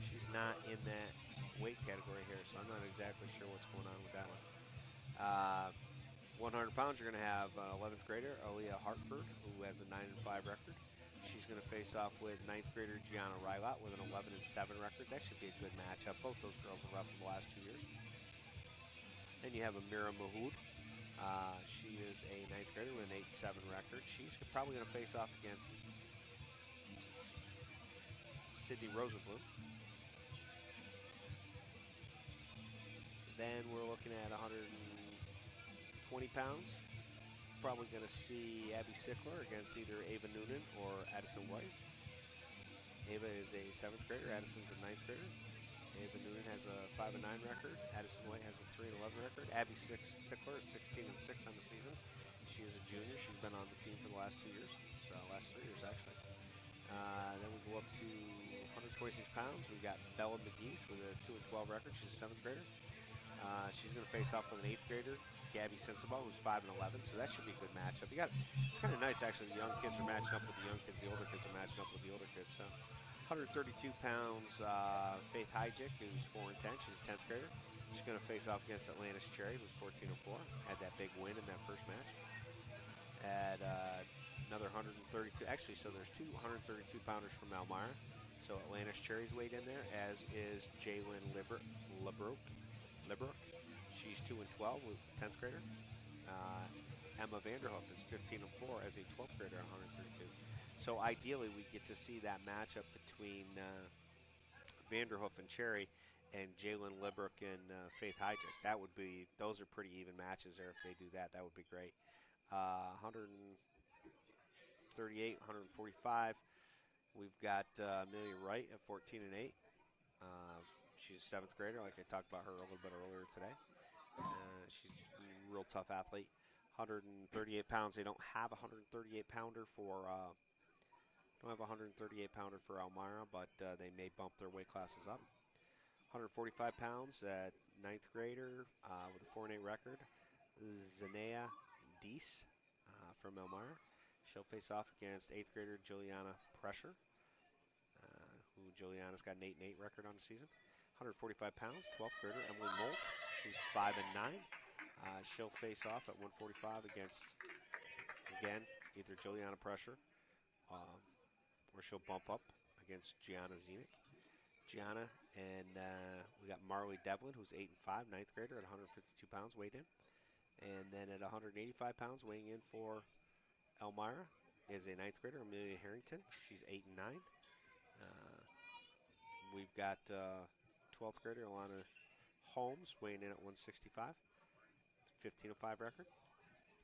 she's not in that weight category here, so I'm not exactly sure what's going on with that one. 100 pounds, you're going to have 11th grader Aaliyah Hartford, who has a 9-5 record. She's going to face off with 9th grader Gianna Rylot with an 11-7 record. That should be a good matchup. Both those girls have wrestled the last 2 years. Then you have Elmira Mahood. She is a 9th grader with an 8-7 record. She's probably going to face off against Sydney Rosenblum. Then we're looking at 120 pounds. Probably going to see Abby Sickler against either Ava Noonan or Addison White. Ava is a 7th grader. Addison's a 9th grader. Ava Noonan has a 5-9 record. Addison White has a 3-11 record. Abby Sickler is 16-6 on the season. She is a junior. She's been on the team for the last 2 years. So last 3 years actually. Then we go up to 126 pounds. We've got Bella McGeese with a 2-12 record. She's a 7th grader. She's going to face off with an 8th grader, Gabby Sensabaugh, who's 5-11. So that should be a good matchup. It's kind of nice actually. The young kids are matching up with the young kids. The older kids are matching up with the older kids. So 132 pounds, Faith Hyjic, who's 4-10. She's a 10th grader. She's going to face off against Atlantis Cherry, who's 14-4. Had that big win in that first match. At another 132. Actually, so there's 2 132-pounders from Elmira. So Atlantis Cherry's weighed in there, as is Jalen Librook. She's 2-12, 10th grader. Emma Vanderhoof is 15-4 as a 12th grader at 132. So ideally, we get to see that matchup between Vanderhoof and Cherry, and Jalen Librook and Faith Hyjic. Those are pretty even matches there. If they do that, that would be great. 138, 145. We've got Amelia Wright at 14-8. She's a 7th grader, like I talked about her a little bit earlier today. She's a real tough athlete. 138 pounds. They don't have a 138-pounder for Elmira, but they may bump their weight classes up. 145 pounds at 9th grader with a 4-8 record, Zanea Deese from Elmira. She'll face off against 8th grader Juliana Pressure, who Juliana's got an 8-8 record on the season. 145 pounds, 12th grader Emily Molt, who's 5-9. She'll face off at 145 against, again, either Juliana Pressure or she'll bump up against Gianna Zenick. Gianna, and we got Marley Devlin, who's 8-5, 9th grader at 152 pounds, weighed in. And then at 185 pounds, weighing in for Elmira is a 9th grader, Amelia Harrington. She's 8-9. We've got 12th grader Alana Holmes, weighing in at 165, 15-5 record.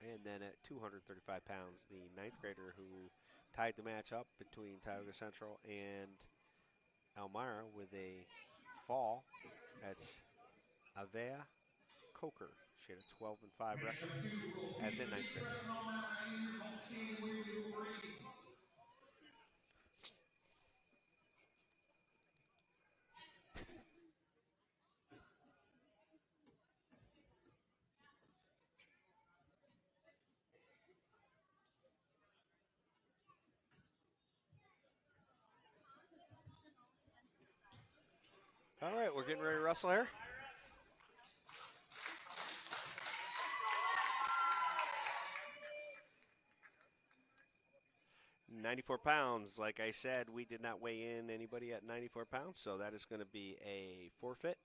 And then at 235 pounds, the 9th grader who tied the match up between Tioga Central and Elmira with a fall. That's Avea Coker. She had a 12-5 record as in 9th grade. All right, we're getting ready to wrestle here. .94 pounds. Like I said, we did not weigh in anybody at 94 pounds, so that is going to be a forfeit.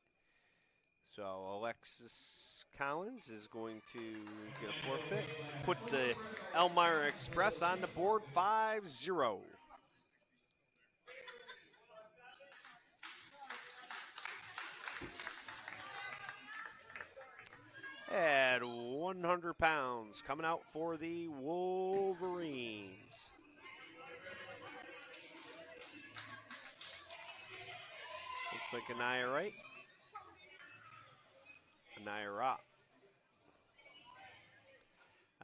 So Alexis Collins is going to get a forfeit. Put the Elmira Express on the board 5-0. At 100 pounds, coming out for the Wolverines. Looks like Anaya Wright. Anaya Rott.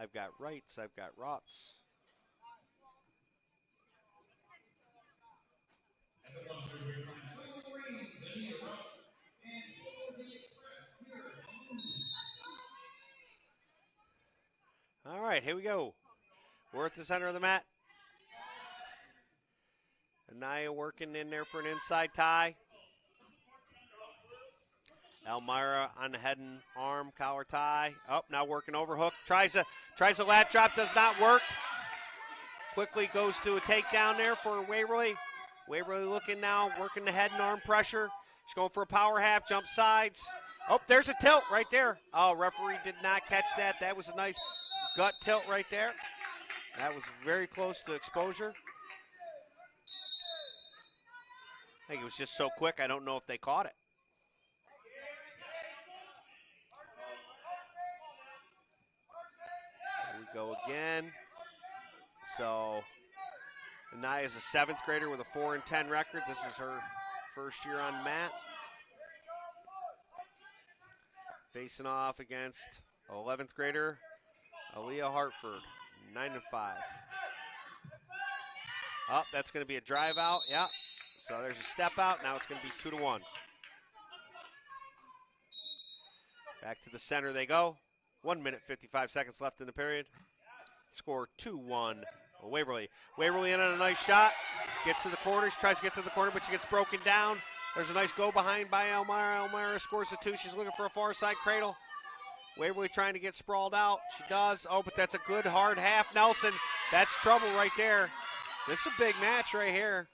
I've got rights. I've got rots. All right, here we go. We're at the center of the mat. Anaya working in there for an inside tie. Elmira on the head and arm collar tie. Oh, now working overhook. Tries a lat drop, does not work. Quickly goes to a takedown there for Waverly. Waverly looking now, working the head and arm pressure. She's going for a power half, jump sides. Oh, there's a tilt right there. Oh, referee did not catch that. That was a nice gut tilt right there. That was very close to exposure. I think it was just so quick, I don't know if they caught it. Here we go again. So, Anaya's a 7th grader with a 4-10 record. This is her first year on mat. Facing off against 11th grader, Aaliyah Hartford, 9-5. Oh, that's going to be a drive out. Yeah. So there's a step out. Now it's going to be 2-1. Back to the center they go. 1 minute, 55 seconds left in the period. Score 2-1. Waverly. Waverly in on a nice shot. Gets to the corner. She tries to get to the corner, but she gets broken down. There's a nice go behind by Elmira. Elmira scores the 2. She's looking for a far side cradle. Waverly trying to get sprawled out. She does. Oh, but that's a good hard half Nelson. That's trouble right there. This is a big match right here.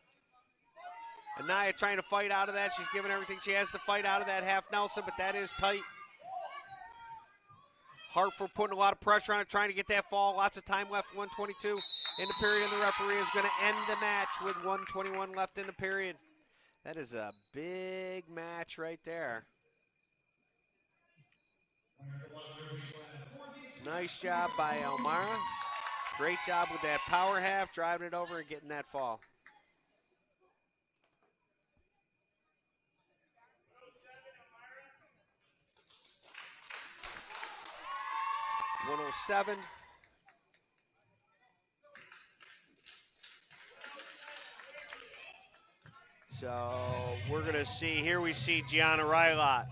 Anaya trying to fight out of that. She's giving everything she has to fight out of that half Nelson, but that is tight. Hartford putting a lot of pressure on it, trying to get that fall. Lots of time left, 1:22 in the period, and the referee is going to end the match with 1:21 left in the period. That is a big match right there. Nice job by Elmira. Great job with that power half, driving it over and getting that fall. .107. So we're going to see, here we see Gianna Rylot.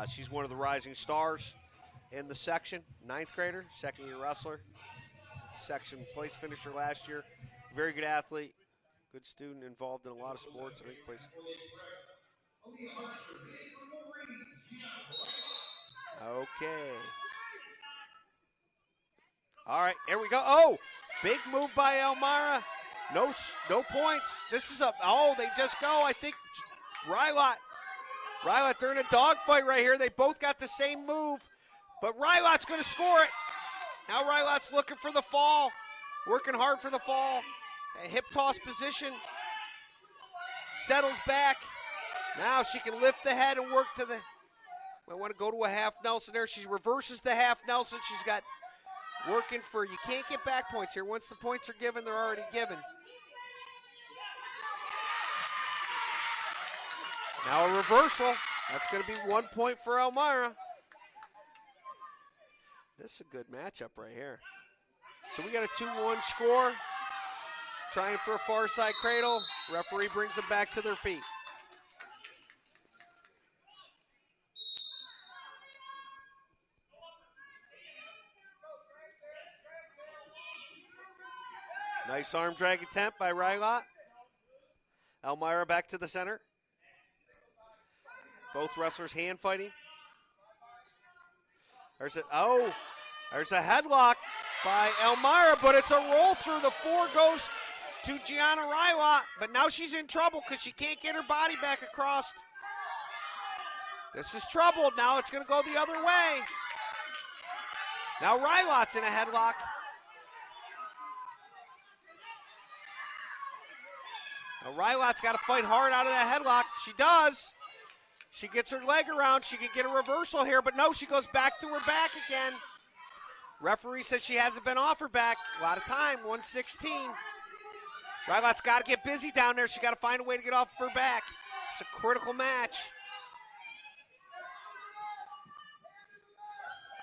She's one of the rising stars in the section. 9th grader, 2nd-year wrestler. Section place finisher last year. Very good athlete. Good student involved in a lot of sports. I think plays. Okay. All right, here we go. Oh, big move by Elmira. No points. This is they just go. I think Rylot, they're in a dogfight right here. They both got the same move, but Rylot's going to score it. Now Rylot's looking for the fall, working hard for the fall. A hip toss position. Settles back. Now she can lift the head and work to the, I want to go to a half Nelson there. She reverses the half Nelson. She's got working for, you can't get back points here. Once the points are given, they're already given. Now a reversal. That's going to be 1 point for Elmira. This is a good matchup right here. So we got a 2-1 score. Trying for a far side cradle. Referee brings them back to their feet. Nice arm drag attempt by Rylot. Elmira back to the center. Both wrestlers hand fighting. There's a headlock by Elmira, but it's a roll through. The 4 goes to Gianna Rylot, but now she's in trouble because she can't get her body back across. This is trouble. Now it's going to go the other way. Now Rylot's in a headlock. Now Rylot's got to fight hard out of that headlock. She does. She gets her leg around. She can get a reversal here, but no, she goes back to her back again. Referee says she hasn't been off her back. A lot of time, 1:16. Rylot's got to get busy down there. She's got to find a way to get off of her back. It's a critical match.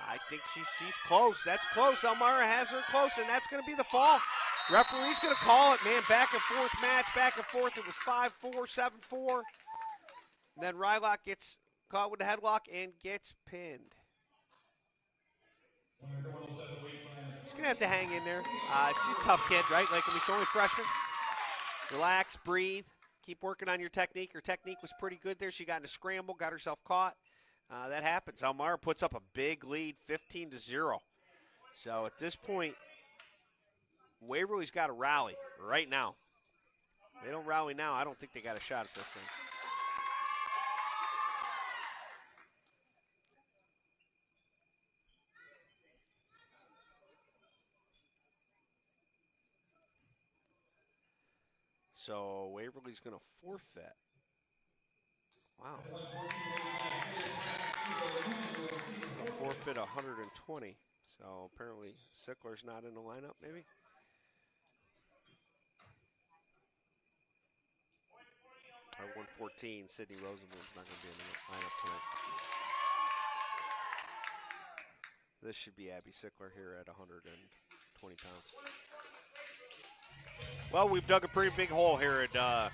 I think she's close. That's close. Elmira has her close, and that's going to be the fall. Referee's going to call it, man. Back and forth match, back and forth. It was 5-4, 7-4. And then Rylock gets caught with the headlock and gets pinned. She's going to have to hang in there. She's a tough kid, right? Like, I mean, she's only a freshman. Relax, breathe, keep working on your technique. Her technique was pretty good there. She got in a scramble, got herself caught. That happens. Elmira puts up a big lead, 15-0. So at this point, Waverly's got to rally right now. If they don't rally now, I don't think they got a shot at this thing. So Waverly's going to forfeit. Wow. Forfeit 120. So apparently Sickler's not in the lineup, maybe? Or 114, Sydney Rosenblum's not going to be in the lineup tonight. This should be Abby Sickler here at 120 pounds. Well, we've dug a pretty big hole here at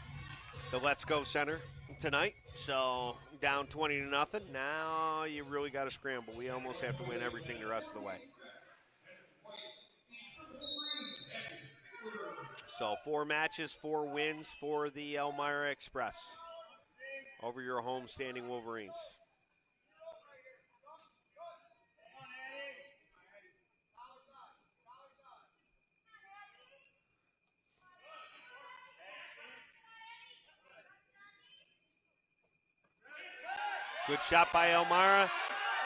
the Let's Go Center tonight. So down 20-0. Now you really got to scramble. We almost have to win everything the rest of the way. So 4 matches, 4 wins for the Elmira Express over your home-standing Wolverines. Good shot by Elmira.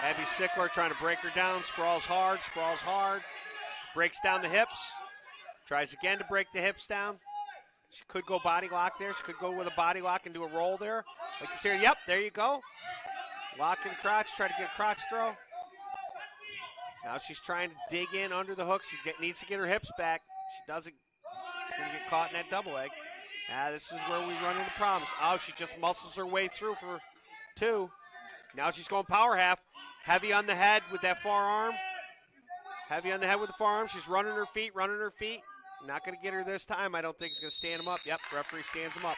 Abby Sickler trying to break her down. Sprawls hard, breaks down the hips. Tries again to break the hips down. She could go body lock there. She could go with a body lock and do a roll there. Like to see her, yep, there you go. Lock in crotch, try to get a crotch throw. Now she's trying to dig in under the hook. She needs to get her hips back. She doesn't, she's going to get caught in that double leg. This is where we run into problems. Oh, she just muscles her way through for 2. Now she's going power half. Heavy on the head with that forearm. Heavy on the head with the forearm. She's running her feet. Not going to get her this time. I don't think he's going to stand him up. Yep, referee stands him up.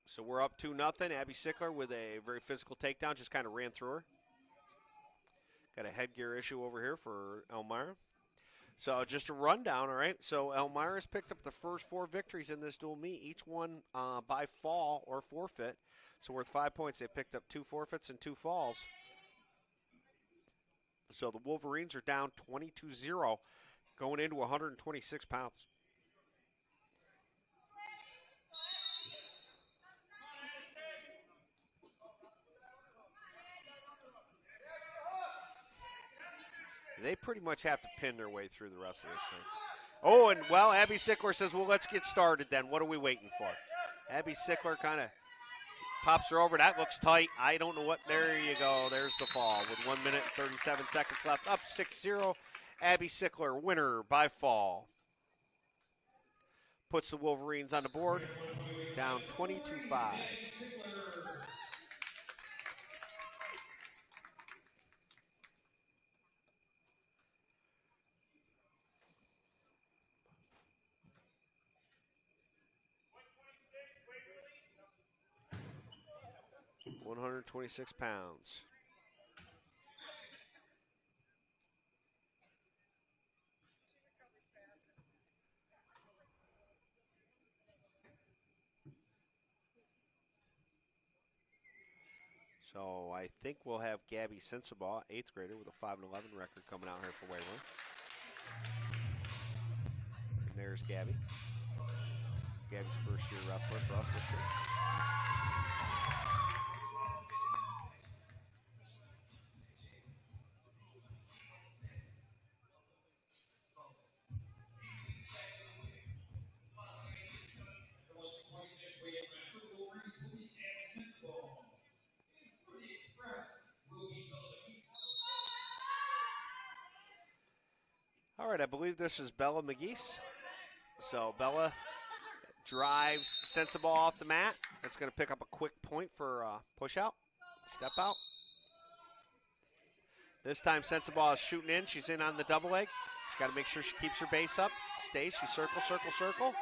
So we're up 2-0. Abby Sickler with a very physical takedown. Just kind of ran through her. Got a headgear issue over here for Elmira. So just a rundown, all right? So Elmira's picked up the first 4 victories in this dual meet, each one by fall or forfeit. So worth 5 points. They picked up 2 forfeits and 2 falls. So the Wolverines are down 22-0, going into 126 pounds. They pretty much have to pin their way through the rest of this thing. Oh, and, well, Abby Sickler says, well, let's get started then. What are we waiting for? Abby Sickler kind of pops her over. That looks tight. I don't know what. There you go. There's the fall with 1 minute and 37 seconds left. Up 6-0. Abby Sickler, winner by fall. Puts the Wolverines on the board. Down 22-5. £126. So I think we'll have Gabby Sensabaugh, 8th grader, with a 5-11 record coming out here for Waverly. And there's Gabby. Gabby's first-year wrestler for us this year. All right, I believe this is Bella McGeese. So Bella drives, sends the ball off the mat. That's going to pick up a quick point for push out, step out. This time, Sensabaugh is shooting in. She's in on the double leg. She's got to make sure she keeps her base up. Stays. She circle, circle, circle.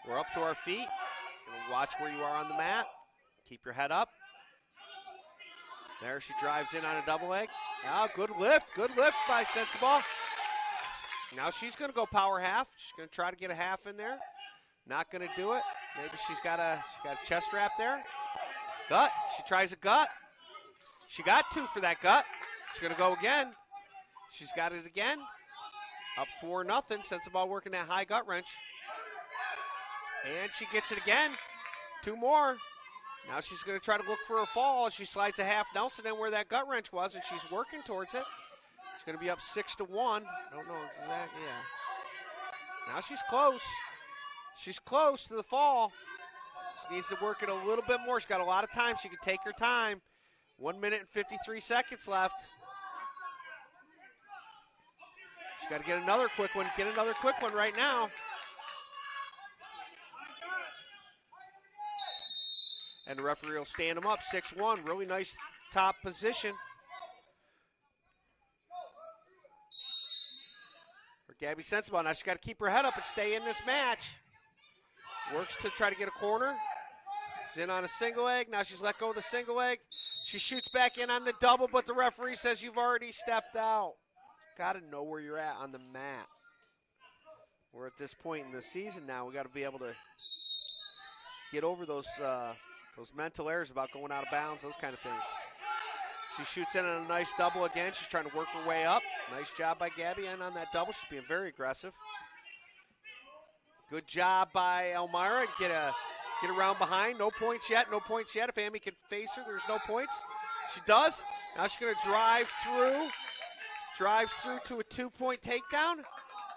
We're up to our feet. And watch where you are on the mat. Keep your head up. There she drives in on a double leg. Now, good lift by Sensabaugh. Now she's going to go power half. She's going to try to get a half in there. Not going to do it. Maybe she's got a chest wrap there. Gut. She tries a gut. She got 2 for that gut. She's going to go again. She's got it again. Up 4-0. Sensabaugh working that high gut wrench. And she gets it again. 2 more. Now she's going to try to look for a fall. She slides a half Nelson in where that gut wrench was, and she's working towards it. She's going to be up 6-1. Don't know exactly. Yeah. Now she's close. She's close to the fall. She needs to work it a little bit more. She's got a lot of time. She can take her time. 1 minute and 53 seconds left. She's got to get another quick one. Get another quick one right now. And the referee will stand them up, 6-1. Really nice top position. For Gabby Sensabaugh. Now she's got to keep her head up and stay in this match. Works to try to get a corner. She's in on a single leg. Now she's let go of the single leg. She shoots back in on the double, but the referee says you've already stepped out. Got to know where you're at on the mat. We're at this point in the season now. We got to be able to get over those mental errors about going out of bounds, those kind of things. She shoots in on a nice double again. She's trying to work her way up. Nice job by Gabby, and on that double, she's being very aggressive. Good job by Elmira. Get around behind. No points yet. No points yet. If Amy can face her, there's no points. She does. Now she's going to drive through. Drives through to a 2-point takedown.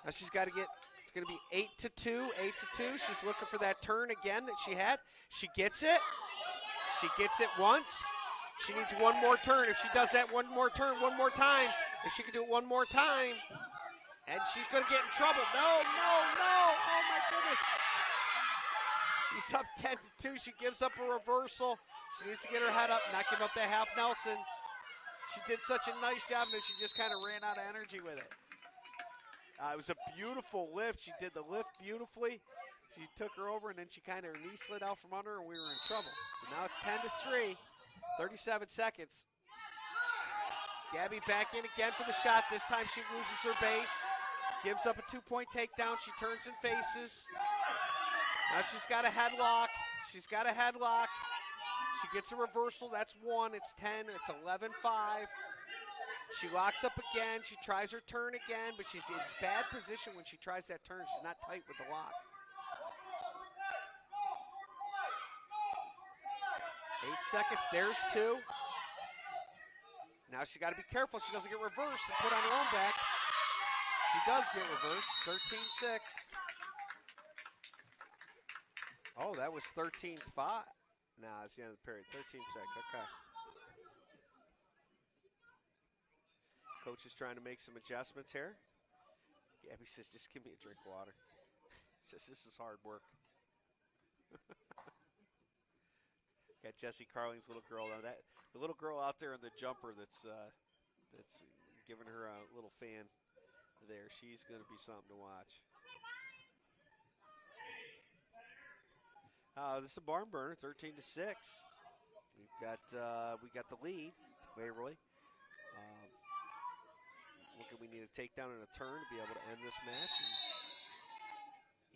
Now she's got to get. It's going to be 8-2. 8-2. She's looking for that turn again that she had. She gets it. She gets it once. She needs one more turn. If she does that one more turn, one more time, if she can do it one more time, and she's going to get in trouble. No. Oh, my goodness. She's up 10-2. She gives up a reversal. She needs to get her head up, not give up that half Nelson. She did such a nice job, and then she just kind of ran out of energy with it. It was a beautiful lift. She did the lift beautifully. She took her over, and then she kind of, her knee slid out from under her, and we were in trouble. So now it's 10-3, 37 seconds. Gabby back in again for the shot. This time she loses her base. Gives up a 2-point takedown. She turns and faces. Now she's got a headlock. She's got a headlock. She gets a reversal. That's 1. It's 10. It's 11-5. She locks up again. She tries her turn again, but she's in bad position when she tries that turn. She's not tight with the lock. 8 seconds. There's 2. Now she's got to be careful she doesn't get reversed and put on her own back. She does get reversed. 13-6. Oh, that was 13-5. Nah, it's the end of the period. 13-6. Okay. Coach is trying to make some adjustments here. Gabby says, just give me a drink of water. Says, this is hard work. Got Jessie Carling's little girl. Now the little girl out there in the jumper that's giving her a little fan there. She's going to be something to watch. This is a barn burner, 13-6. We got the lead, Waverly. We need a takedown and a turn to be able to end this match and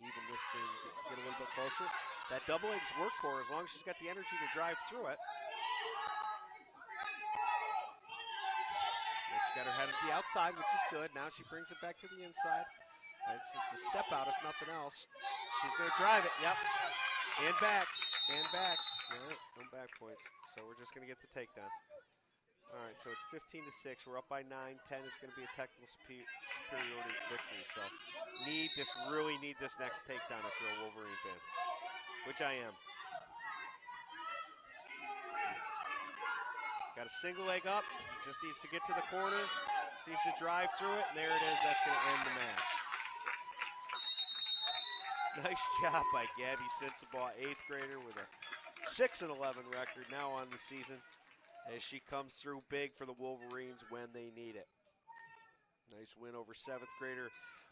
even this thing get a little bit closer. That double leg's work for her as long as she's got the energy to drive through it. And she's got her head to the outside, which is good. Now she brings it back to the inside. It's a step out, if nothing else. She's going to drive it. Yep. And backs. All right, no back points. So we're just going to get the takedown. All right, so it's 15-6. We're up by 9. 10 is going to be a technical superiority victory. So really need this next takedown if you're a Wolverine fan, which I am. Got a single leg up. Just needs to get to the corner. Just needs to drive through it, and there it is. That's going to end the match. Nice job by Gabby Sensabaugh, 8th grader with a 6-11 record now on the season as she comes through big for the Wolverines when they need it. Nice win over 7th grader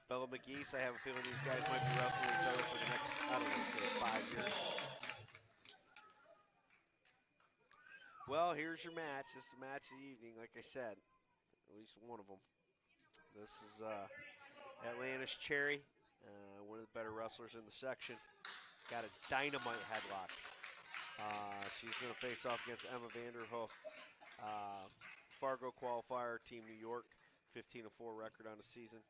Bella McGeese. I have a feeling these guys might be wrestling each other for the next, I don't know, say 5 years. Well, here's your match. This is the match of the evening, like I said, at least one of them. This is Atlantis Cherry, one of the better wrestlers in the section. Got a dynamite headlock. She's going to face off against Emma Vanderhoof, Fargo qualifier, Team New York, 15-4 record on the season.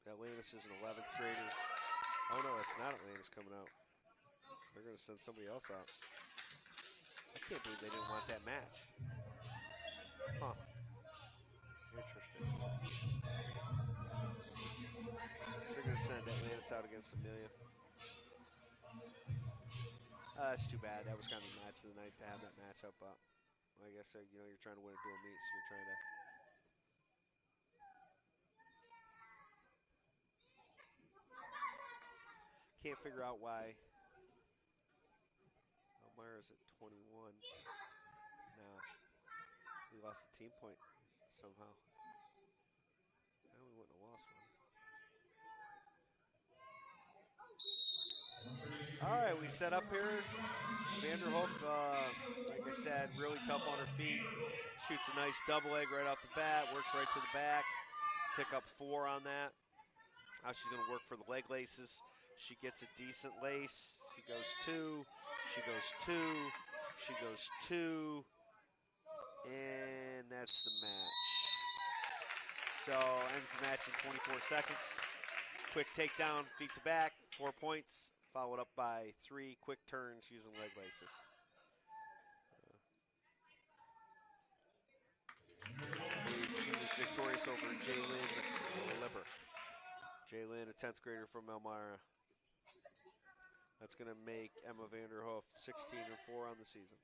Atlantis is an 11th grader. Oh no, it's not Atlantis coming out. They're going to send somebody else out. I can't believe they didn't want that match. Huh. Interesting. So they're going to send Atlantis out against Amelia. That's too bad. That was kind of the match of the night to have that matchup up. Well, I guess you're trying to win a dual meet, so you're trying to. Can't figure out why. Elmira's at 21. Now we lost a team point somehow. Now we wouldn't have lost one. All right, we set up here. Vanderhoof, like I said, really tough on her feet. Shoots a nice double leg right off the bat, works right to the back. Pick up 4 on that. Now she's going to work for the leg laces. She gets a decent lace. She goes 2. She goes 2. She goes 2. And that's the match. So ends the match in 24 seconds. Quick takedown, feet to back, 4 points. Followed up by 3 quick turns using leg laces. She was victorious over Jaylyn Lieber. Jaylyn, a 10th grader from Elmira. That's going to make Emma Vanderhoof 16-4 on the season.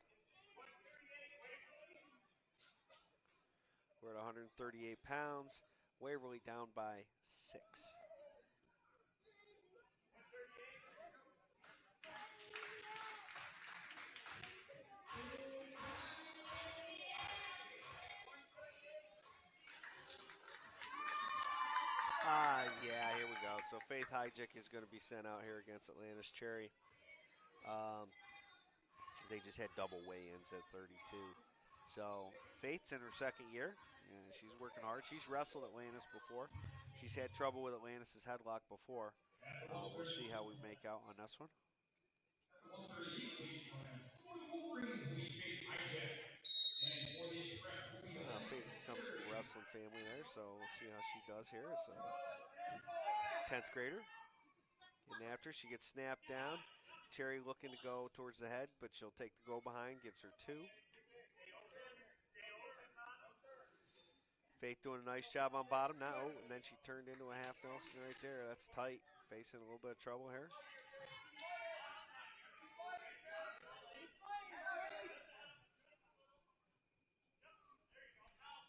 We're at 138 pounds. Waverly down by 6. Yeah, here we go. So Faith Hyjic is going to be sent out here against Atlantis Cherry. They just had double weigh-ins at 32. So Faith's in her 2nd year. And she's working hard. She's wrestled Atlantis before. She's had trouble with Atlantis' headlock before. We'll see how we make out on this one. Faith comes from a wrestling family there, so we'll see how she does here. So 10th grader. Getting after, she gets snapped down. Cherry looking to go towards the head, but she'll take the go behind, gives her 2. Faith doing a nice job on bottom now, and then she turned into a half Nelson right there. That's tight. Facing a little bit of trouble here.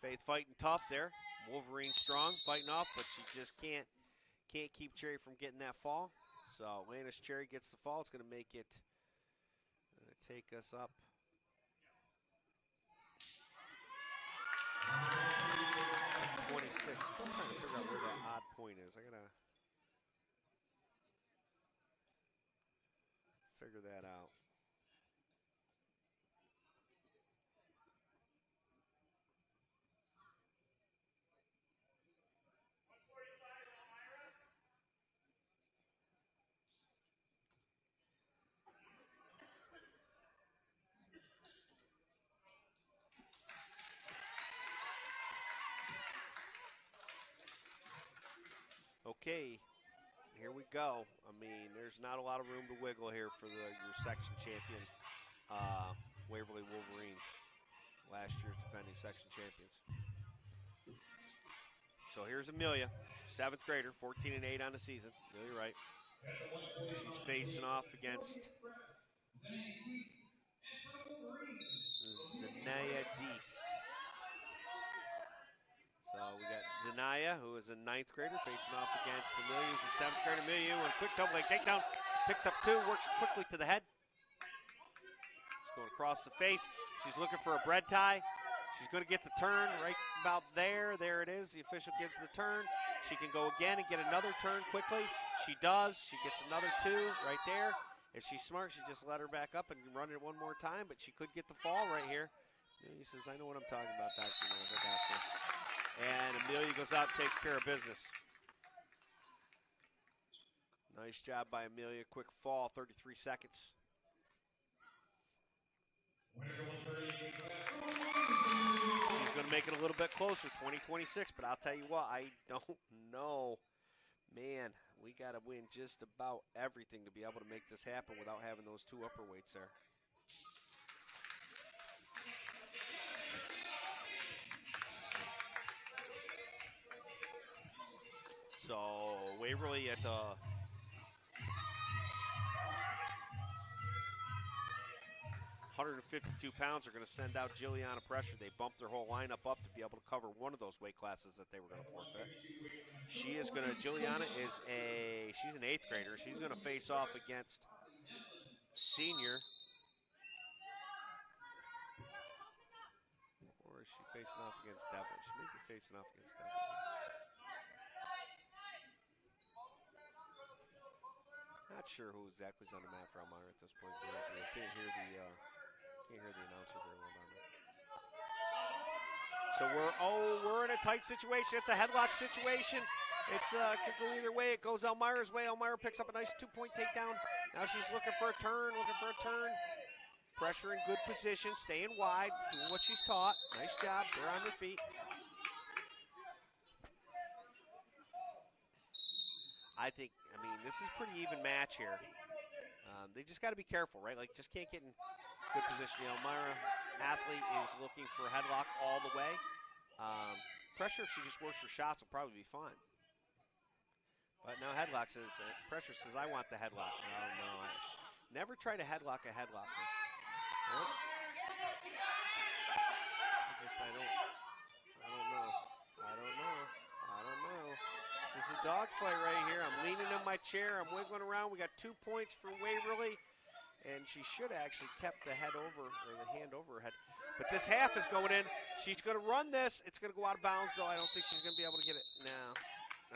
Faith fighting tough there. Wolverine strong, fighting off, but she just can't keep Cherry from getting that fall. So Atlantis Cherry gets the fall. It's going to make it, take us up. To 26. Still trying to figure out where that odd point is. I got to figure that out. Okay, here we go. I mean, there's not a lot of room to wiggle here for your section champion, Waverly Wolverines, last year's defending section champions. So here's Amelia, 7th grader, 14-8 on the season. Really right. She's facing off against Zanaya Deese. So we got Zanaya, who is a 9th grader, facing off against Amelia, who's a 7th grader. Amelia, with a quick double leg takedown, picks up 2, works quickly to the head. She's going across the face. She's looking for a bread tie. She's going to get the turn right about there. There it is. The official gives the turn. She can go again and get another turn quickly. She does. She gets another 2 right there. If she's smart, she just let her back up and run it one more time, but she could get the fall right here. He says, I know what I'm talking about, Dr. Mills. I got this. And Amelia goes out and takes care of business. Nice job by Amelia. Quick fall, 33 seconds. She's going to make it a little bit closer, 20-26, but I'll tell you what, I don't know. Man, we got to win just about everything to be able to make this happen without having those 2 upper weights there. So Waverly at the 152 pounds are going to send out Juliana Pressure. They bumped their whole lineup up to be able to cover one of those weight classes that they were going to forfeit. Juliana is she's an 8th grader. She's going to face off against senior. Or is she facing off against Devlin? She may be facing off against Devlin. Not sure who exactly is on the mat for Elmira at this point. I can't hear the announcer very well down there. So we're in a tight situation. It's a headlock situation. It's could go either way. It goes Elmira's way. Elmira picks up a nice 2-point takedown. Now she's looking for a turn. Pressure in good position, staying wide, doing what she's taught. Nice job. They're on their feet. I mean, this is a pretty even match here. They just got to be careful, right? Like, just can't get in good position. The Elmira athlete is looking for a headlock all the way. Pressure, if she just works her shots, will probably be fine. But now headlock says, Pressure says, I want the headlock. No. Never try to headlock a headlocker. Nope. I don't know. This is a dogfight right here. I'm leaning in my chair. I'm wiggling around. We got 2 points for Waverly. And she should have actually kept the head over, or the hand over her head. But this half is going in. She's going to run this. It's going to go out of bounds, though. I don't think she's going to be able to get it now.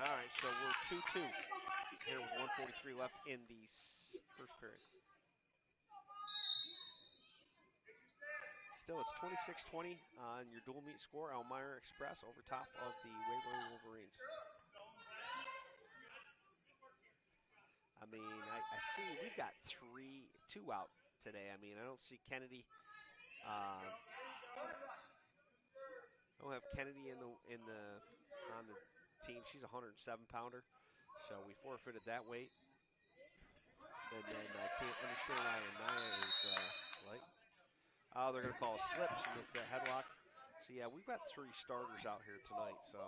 All right, so we're 2-2 here with 1:43 left in the first period. Still, it's 26-20 on your dual meet score. Elmira Express over top of the Waverly Wolverines. I mean, I see we've got 2 out today. I mean, I don't see Kennedy. I don't have Kennedy on the team. She's a 107-pounder, so we forfeited that weight. And then I can't understand why Anaya is light. Oh, they're going to call a slip. She missed that headlock. So, yeah, we've got 3 starters out here tonight. So,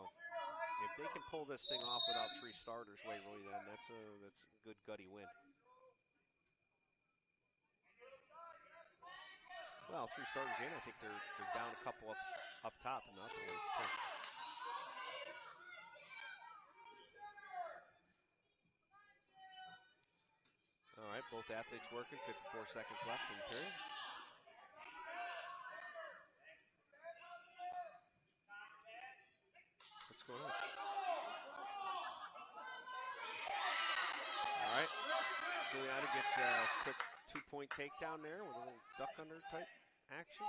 if they can pull this thing off without 3 starters, Waverly, then that's a good gutty win. Well, 3 starters in. I think they're down a couple up top in the upper weights, too. All right, both athletes working. 54 seconds left in the period. What's going on? All right. Juliana gets a quick 2-point takedown there with a little duck under type action.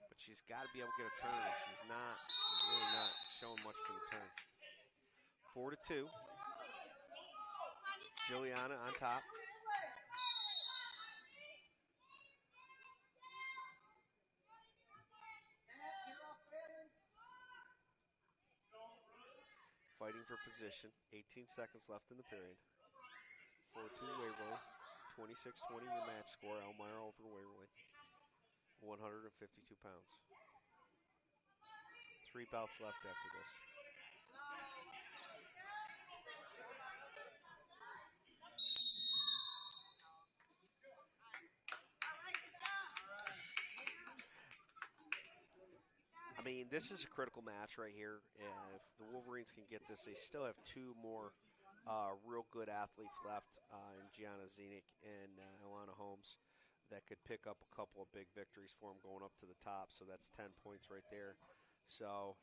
But she's got to be able to get a turn, and she's really not showing much for the turn. 4-2. Juliana on top. Fighting for position. 18 seconds left in the period. 4-2 Waverly. 26-20 your match score. Elmira over Waverly. 152 pounds. 3 bouts left after this. I mean, mean, this is a critical match right here. If the Wolverines can get this, they still have two more real good athletes left in Gianna Zenick and Alana Holmes that could pick up a couple of big victories for them going up to the top. So that's 10 points right there. So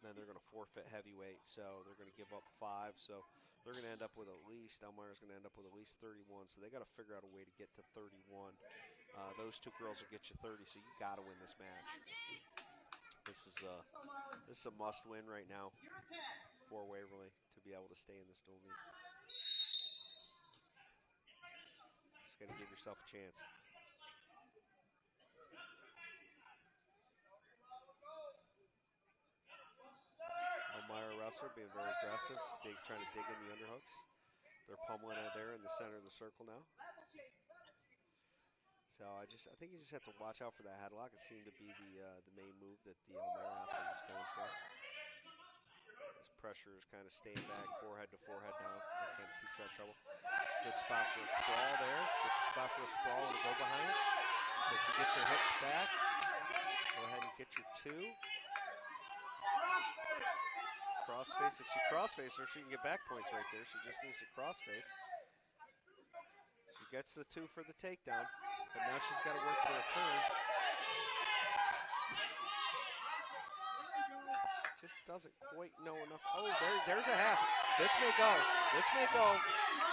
then they're going to forfeit heavyweight. So they're going to give up 5. So they're going to end up with at least, Elmira's going to end up with at least 31. So they got to figure out a way to get to 31. Those two girls will get you 30, so you got to win this match. This is a must-win right now for Waverly to be able to stay in this dual meet. Just got to give yourself a chance. Elmira wrestler being very aggressive, trying to dig in the underhooks. They're pummeling it there in the center of the circle now. So I think you just have to watch out for that headlock. It seemed to be the main move that the Elmira athlete was going for. This pressure is kind of staying back, forehead to forehead now. That kind of keeps you out of trouble. It's a good spot for a sprawl there. Good spot for a sprawl and a go behind. So she gets her hips back. Go ahead and get your 2. Crossface. If she crossfaces her, she can get back points right there. She just needs to crossface. She gets the 2 for the takedown. But now she's got to work for a turn. She just doesn't quite know enough. Oh, there's a half. This may go. This may go.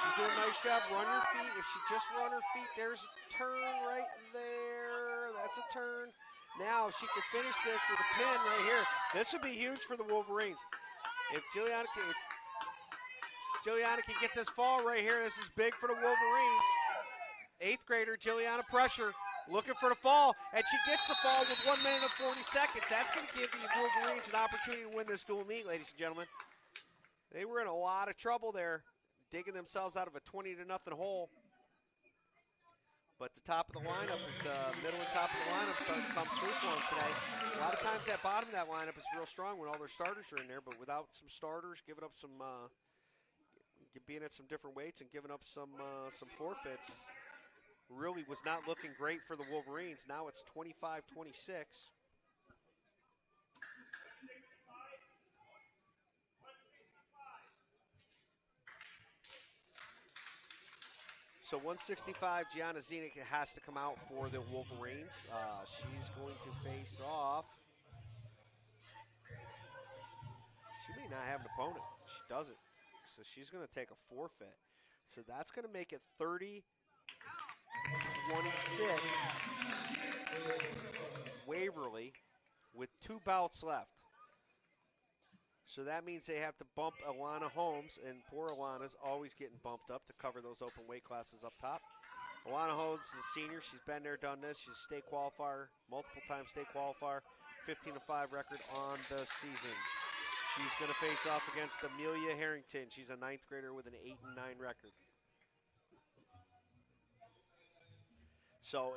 She's doing a nice job. Run your feet. If she just run her feet, there's a turn right there. That's a turn. Now, if she can finish this with a pin right here, this would be huge for the Wolverines. If Juliana can get this fall right here, this is big for the Wolverines. 8th grader, Juliana pressure, looking for the fall, and she gets the fall with 1 minute and 40 seconds. That's going to give the Wolverines an opportunity to win this dual meet, ladies and gentlemen. They were in a lot of trouble there, digging themselves out of a 20-0 hole. But the top of the lineup is, middle and top of the lineup starting to come through for them today. A lot of times that bottom of that lineup is real strong when all their starters are in there, but without some starters, giving up some, being at some different weights and giving up some forfeits, really was not looking great for the Wolverines. Now it's 25-26. So 165, Gianna Zenick has to come out for the Wolverines. She's going to face off. She may not have an opponent. She doesn't. So she's going to take a forfeit. So that's going to make it 30-26. Waverly with 2 bouts left. So that means they have to bump Alana Holmes, and poor Alana's always getting bumped up to cover those open weight classes up top. Alana Holmes is a senior. She's been there, done this. She's a state qualifier, multiple time state qualifier, 15-5 record on the season. She's going to face off against Amelia Harrington. She's a 9th grader with an 8-9 record. So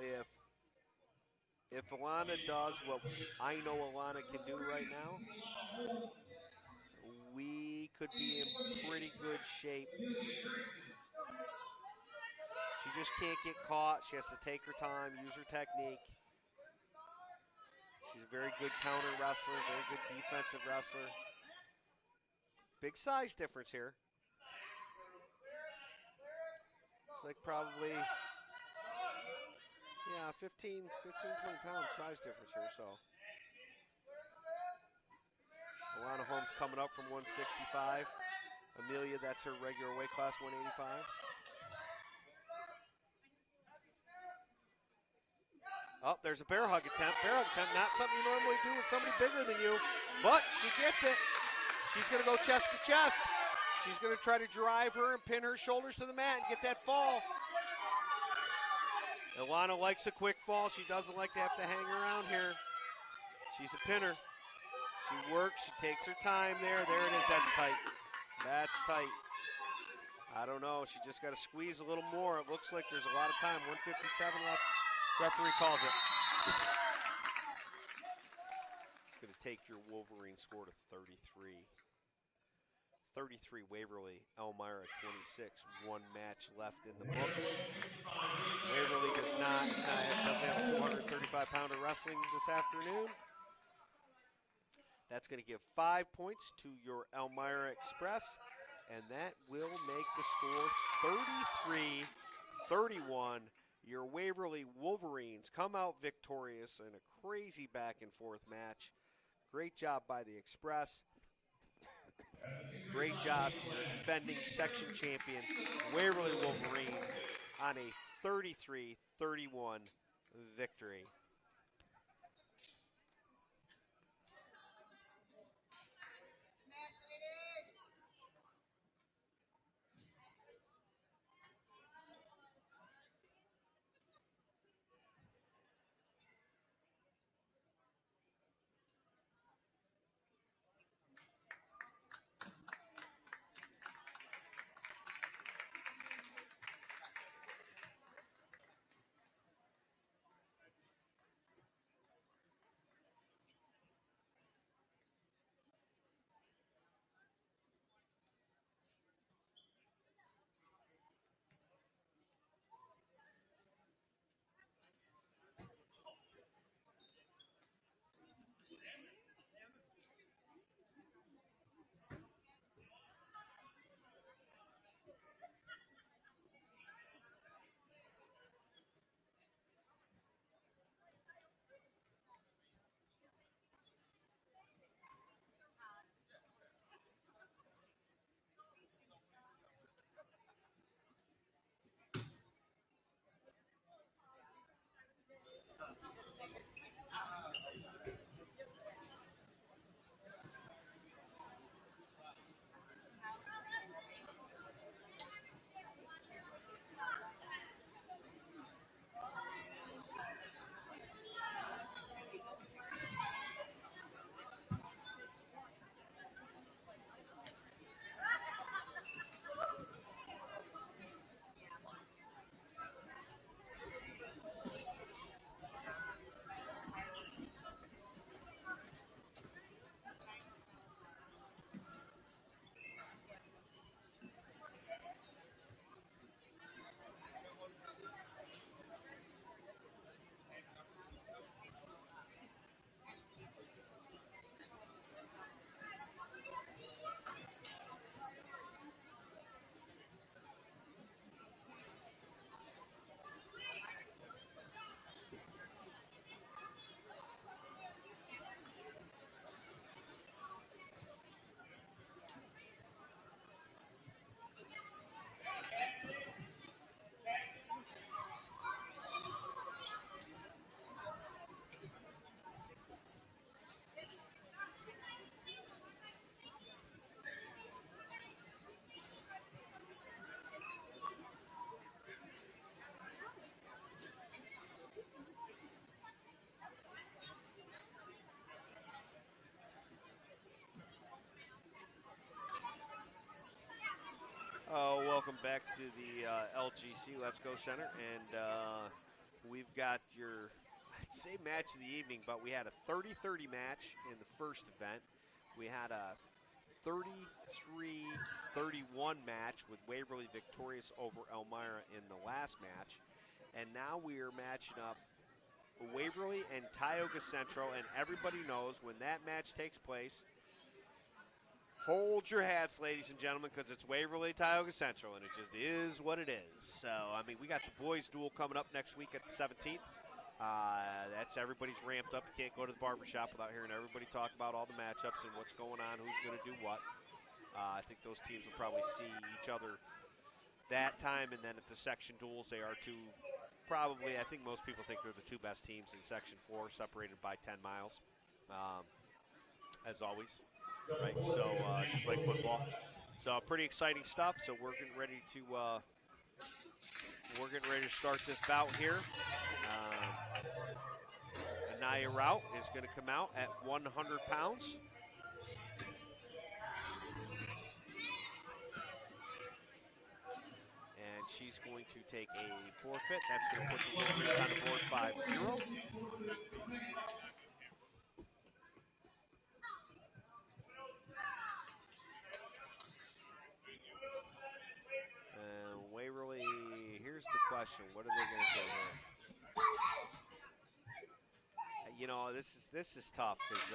if Alana does what I know Alana can do right now, we could be in pretty good shape. She just can't get caught. She has to take her time, use her technique. She's a very good counter wrestler, very good defensive wrestler. Big size difference here. It's like probably, 15, 20 pound size difference here, so. Alana Holmes coming up from 165. Amelia, that's her regular weight class, 185. Oh, there's a bear hug attempt. Bear hug attempt, not something you normally do with somebody bigger than you, but she gets it. She's going to go chest to chest. She's going to try to drive her and pin her shoulders to the mat and get that fall. Alana likes a quick fall. She doesn't like to have to hang around here. She's a pinner. She works, she takes her time there. There it is, that's tight. That's tight. I don't know, she just got to squeeze a little more. It looks like there's a lot of time, 157 left. Referee calls it. It's going to take your Wolverine score to 33. 33 Waverly, Elmira 26. 1 match left in the books. Waverly doesn't have a 235-pounder wrestling this afternoon. That's going to give 5 points to your Elmira Express, and that will make the score 33-31. Your Waverly Wolverines come out victorious in a crazy back-and-forth match. Great job by the Express. Great job to your defending section champion, Waverly Wolverines, on a 33-31 victory. Welcome back to the LGC Let's Go Center, and we've got your, I'd say match of the evening, but we had a 30-30 match in the first event. We had a 33-31 match with Waverly victorious over Elmira in the last match, and now we are matching up Waverly and Tioga Central, and everybody knows when that match takes place, hold your hats, ladies and gentlemen, because it's Waverly Tioga Central, and it just is what it is. So, I mean, we got the boys' duel coming up next week at the 17th. That's everybody's ramped up. You can't go to the barbershop without hearing everybody talk about all the matchups and what's going on, who's going to do what. I think those teams will probably see each other that time, and then at the section duels, they are two, probably, I think most people think they're the two best teams in Section 4, separated by 10 miles, as always. Right, so just like football, so pretty exciting stuff. So we're getting ready to start this bout here. Anaya Rout is going to come out at 100 pounds. And she's going to take a forfeit. That's going to put the Wolverines on the board 5-0. Waverly, here's the question: what are they going to do here? You know, this is tough because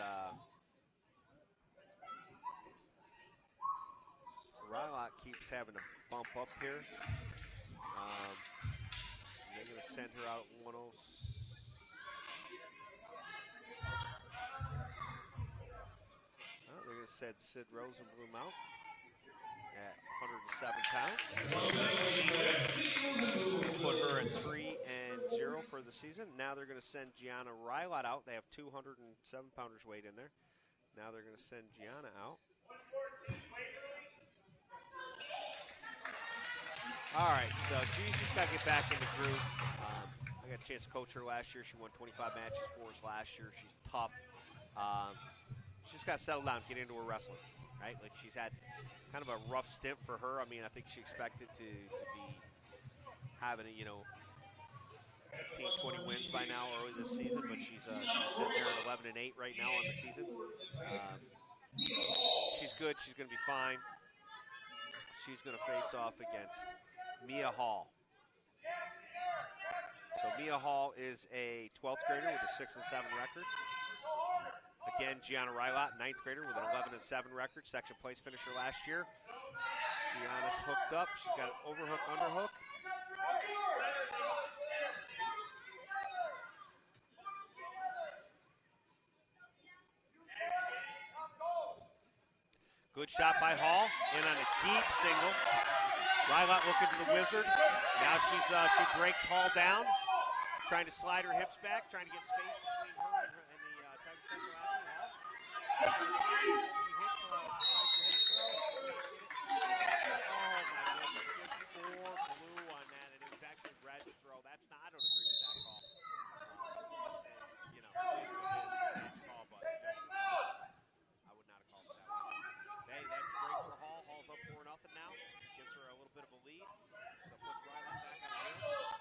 Rylock keeps having to bump up here. They're going to send her out at 106. Oh, they're going to send Sid Rosenblum out at 107 pounds. So we'll put her at 3-0 for the season. Now they're going to send Gianna Rylot out. They have 207 pounders weight in there. Now they're going to send Gianna out. All right, so G's just got to get back in the groove. I got a chance to coach her last year. She won 25 matches for us last year. She's tough. She's just got to settle down, get into her wrestling, right? Like, she's had kind of a rough stint for her. I mean, I think she expected to be having, 15, 20 wins by now early this season, but she's sitting there at 11-8 right now on the season. She's good. She's going to be fine. She's going to face off against Mia Hall. So Mia Hall is a 12th grader with a 6-7 record. Again, Gianna Rylot, 9th grader with an 11-7 record, section place finisher last year. Gianna's hooked up. She's got an overhook, underhook. Good shot by Hall, in on a deep single. Rylot looking to the wizard. Now she breaks Hall down, trying to slide her hips back, trying to get space between her and the Tioga Central athlete, Hall. She hits, tries to hit a throw, does not get it. Oh my goodness, gets 4 blue on that, and it was actually Red's throw. That's not, I don't agree with that call. It is what it is. It's a call, but I would not have called it that way. Hey, that's great for Hall. Hall's up 4-0 now. Gives her a little bit of a lead. So puts Rylot back on her heels.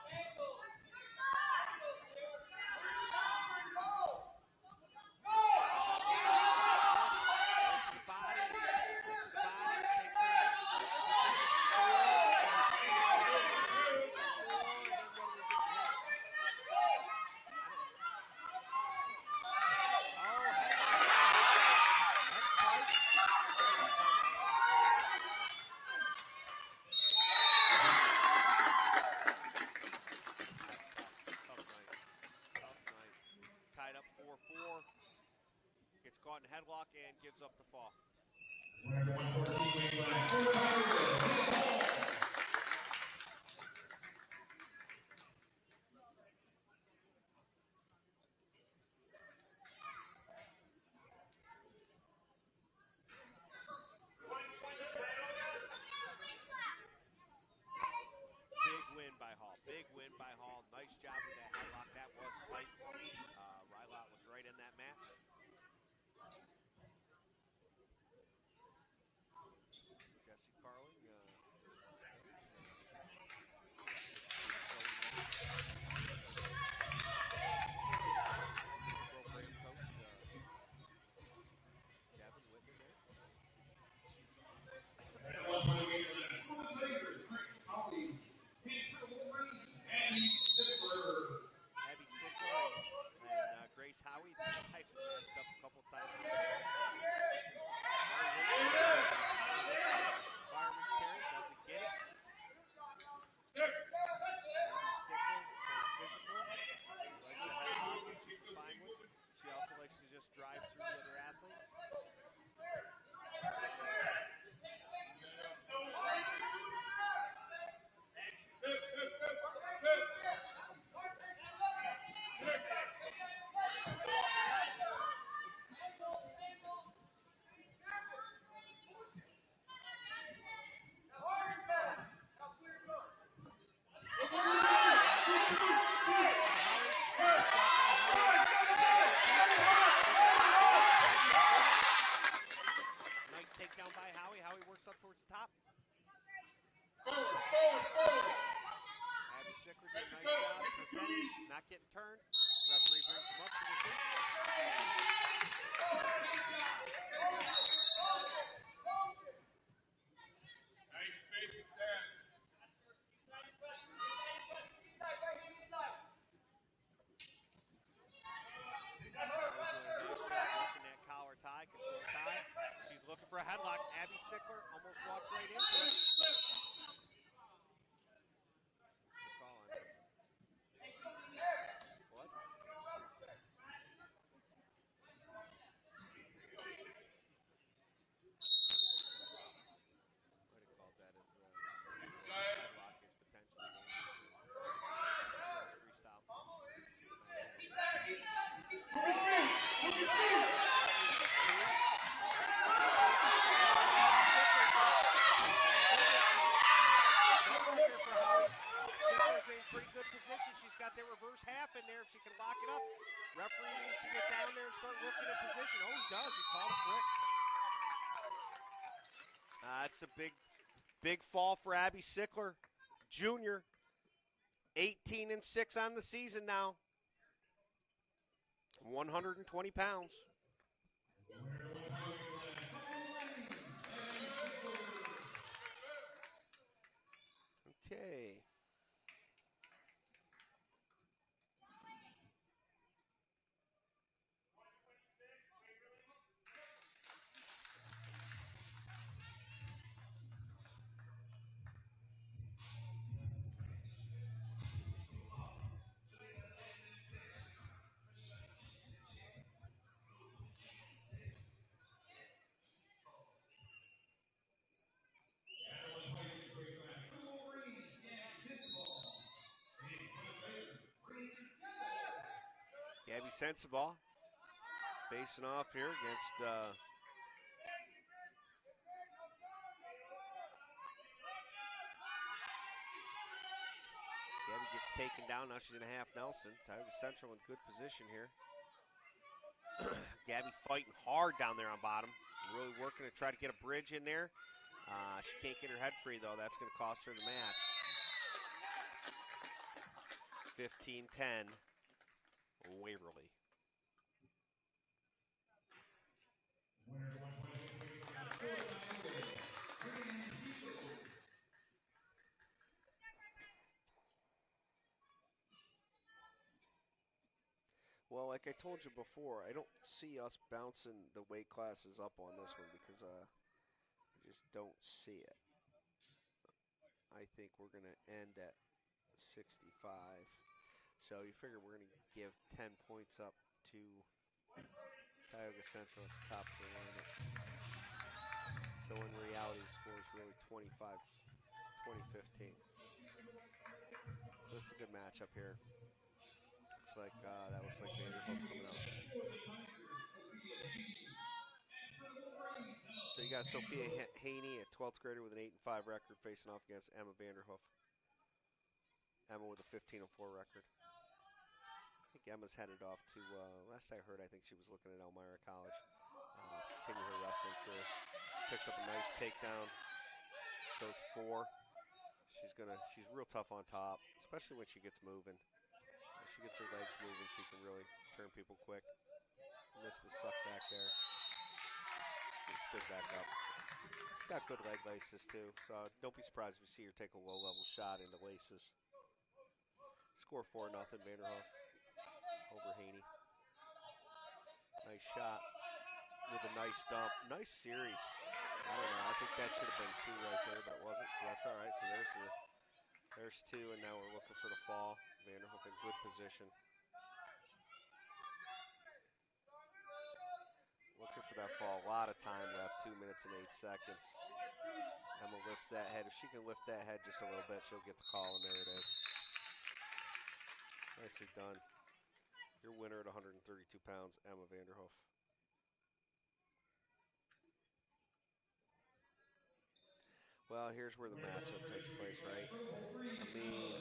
Caught in headlock and gives up the fall. Big win by Hall. Big win by Hall. Nice job with that headlock. That was tight. Rylot was right in that match. Howie, these guys have matched up a couple times. Fireman's carry, doesn't get it. Maybe sickle, physical. Likes a headlock, she can find one. She also likes to just drive through the other athlete. Up towards the top. Abby Sickler did a nice job presenting, not getting turned. Referee brings him up to the feet. looking for a headlock. Abby Sickler almost walked right into it. What's the call on it? What? Might have called that as headlock is potentially dangerous here. Girls freestyle. Sickler's in pretty good position. She's got that reverse half in there if she can lock it up. Referee needs to get down there and start working in position. Oh, he does. He called it quick. That's a big fall for Abby Sickler, junior. 18-6 on the season now. 120 pounds. Okay. Gabby Sensabaugh facing off here against Gabby gets taken down. Now she's in a half Nelson. Tioga Central in good position here. Gabby fighting hard down there on bottom. Really working to try to get a bridge in there. She can't get her head free, though. That's going to cost her the match. 15-10, Waverly. Well, like I told you before, I don't see us bouncing the weight classes up on this one because I just don't see it. I think we're going to end at 65. So you figure we're going to give 10 points up to Tioga Central at the top of the lineup. So in reality, the score is really 25-15. So this is a good matchup here. Looks like that looks like Vanderbilt coming up. So you got Sophia Haney, a 12th grader with an 8-5 record, facing off against Emma Vanderhoof. Emma with a 15-4 record. I think Emma's headed off to, last I heard, I think she was looking at Elmira College. Continue her wrestling career. Picks up a nice takedown. Goes 4. She's real tough on top, especially when she gets moving. When she gets her legs moving, she can really turn people quick. Missed the suck back there. She stood back up. She's got good leg laces too, so don't be surprised if you see her take a low-level shot into laces. Score 4-0, Vanderhoof over Haney. Nice shot with a nice dump. Nice series. I don't know. I think that should have been 2 right there, but it wasn't, so that's all right. So there's 2, and now we're looking for the fall. Vanderhoof in good position. Looking for that fall. A lot of time left, 2 minutes and 8 seconds. Emma lifts that head. If she can lift that head just a little bit, she'll get the call, and there it is. Nicely done. Your winner at 132 pounds, Emma Vanderhoof. Well, here's where the matchup takes place, right? I mean,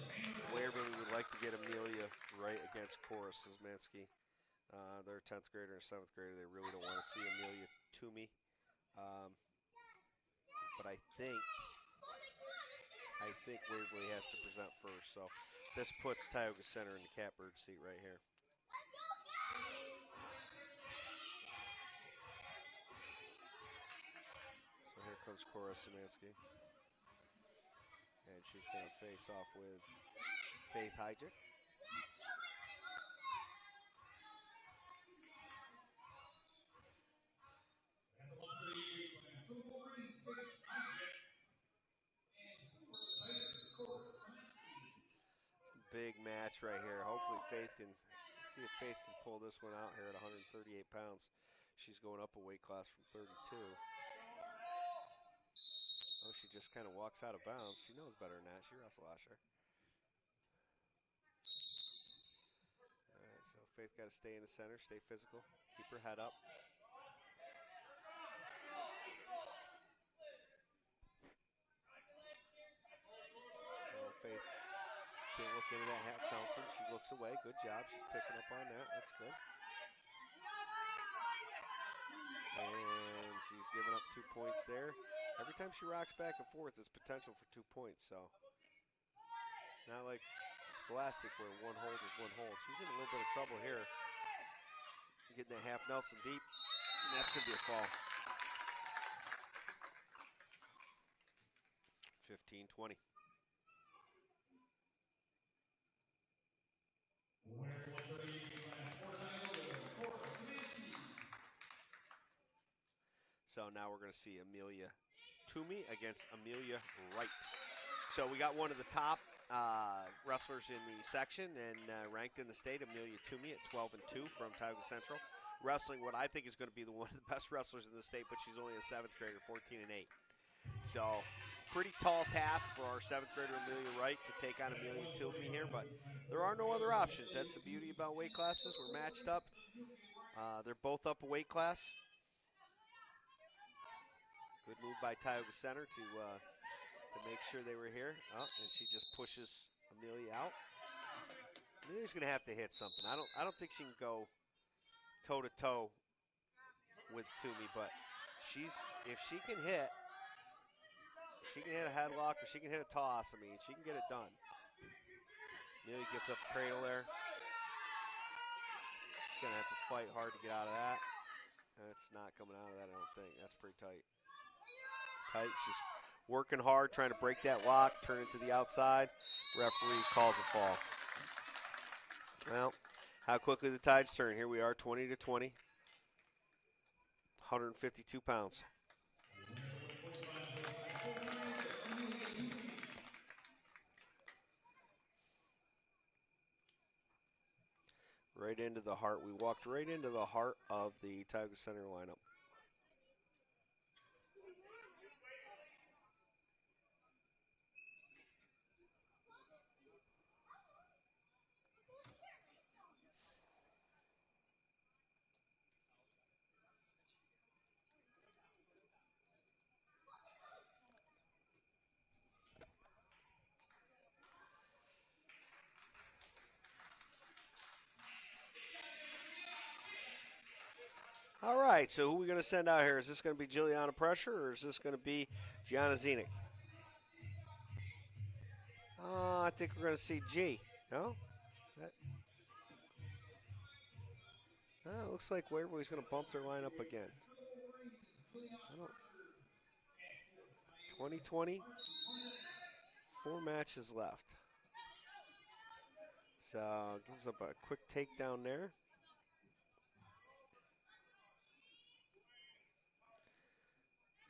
Waverly would like to get Amelia right against Cora Szymanski. They're a 10th grader and 7th grader. They really don't want to see Amelia Toomey. But I think Waverly has to present first. So this puts Tioga Center in the catbird seat right here. So here comes Cora Szymanski. And she's going to face off with Faith Hygic. match right here. Hopefully Faith can see if Faith can pull this one out here at 138 pounds. She's going up a weight class from 32. Oh, she just kind of walks out of bounds. She knows better than that. She wrestled last year. All right, so Faith got to stay in the center, stay physical, keep her head up. Oh, Faith can't look into that half Nelson. She looks away. Good job. She's picking up on that. That's good. And she's giving up 2 points there. Every time she rocks back and forth, there's potential for 2 points. So, not like Scholastic where one hold is one hold. She's in a little bit of trouble here. Getting that half Nelson deep, and that's going to be a fall. 15-20. So now we're going to see Amelia Toomey against Amelia Wright. So we got one of the top wrestlers in the section and ranked in the state, Amelia Toomey at 12-2 from Tioga Central. Wrestling what I think is going to be one of the best wrestlers in the state, but she's only a 7th grader, 14-8. So pretty tall task for our 7th grader Amelia Wright to take on Amelia Toomey here, but there are no other options. That's the beauty about weight classes. We're matched up. They're both up a weight class. Good move by Tioga Center to make sure they were here. Oh, and she just pushes Amelia out. Amelia's going to have to hit something. I don't think she can go toe to toe with Toomey, but if she can hit a headlock or she can hit a toss, I mean, she can get it done. Amelia gives up a cradle there. She's going to have to fight hard to get out of that. It's not coming out of that, I don't think. That's pretty tight. She's working hard, trying to break that lock, turn it to the outside. Referee calls a fall. Well, how quickly the tides turn. Here we are, 20-20. 152 pounds. Right into the heart. We walked right into the heart of the Tioga Center lineup. All right, so who are we going to send out here? Is this going to be Juliana Pressure or is this going to be Gianna Zenick? I think we're going to see G. No? It looks like Waverly's going to bump their lineup again. 20-20, 4 matches left. So gives up a quick takedown there.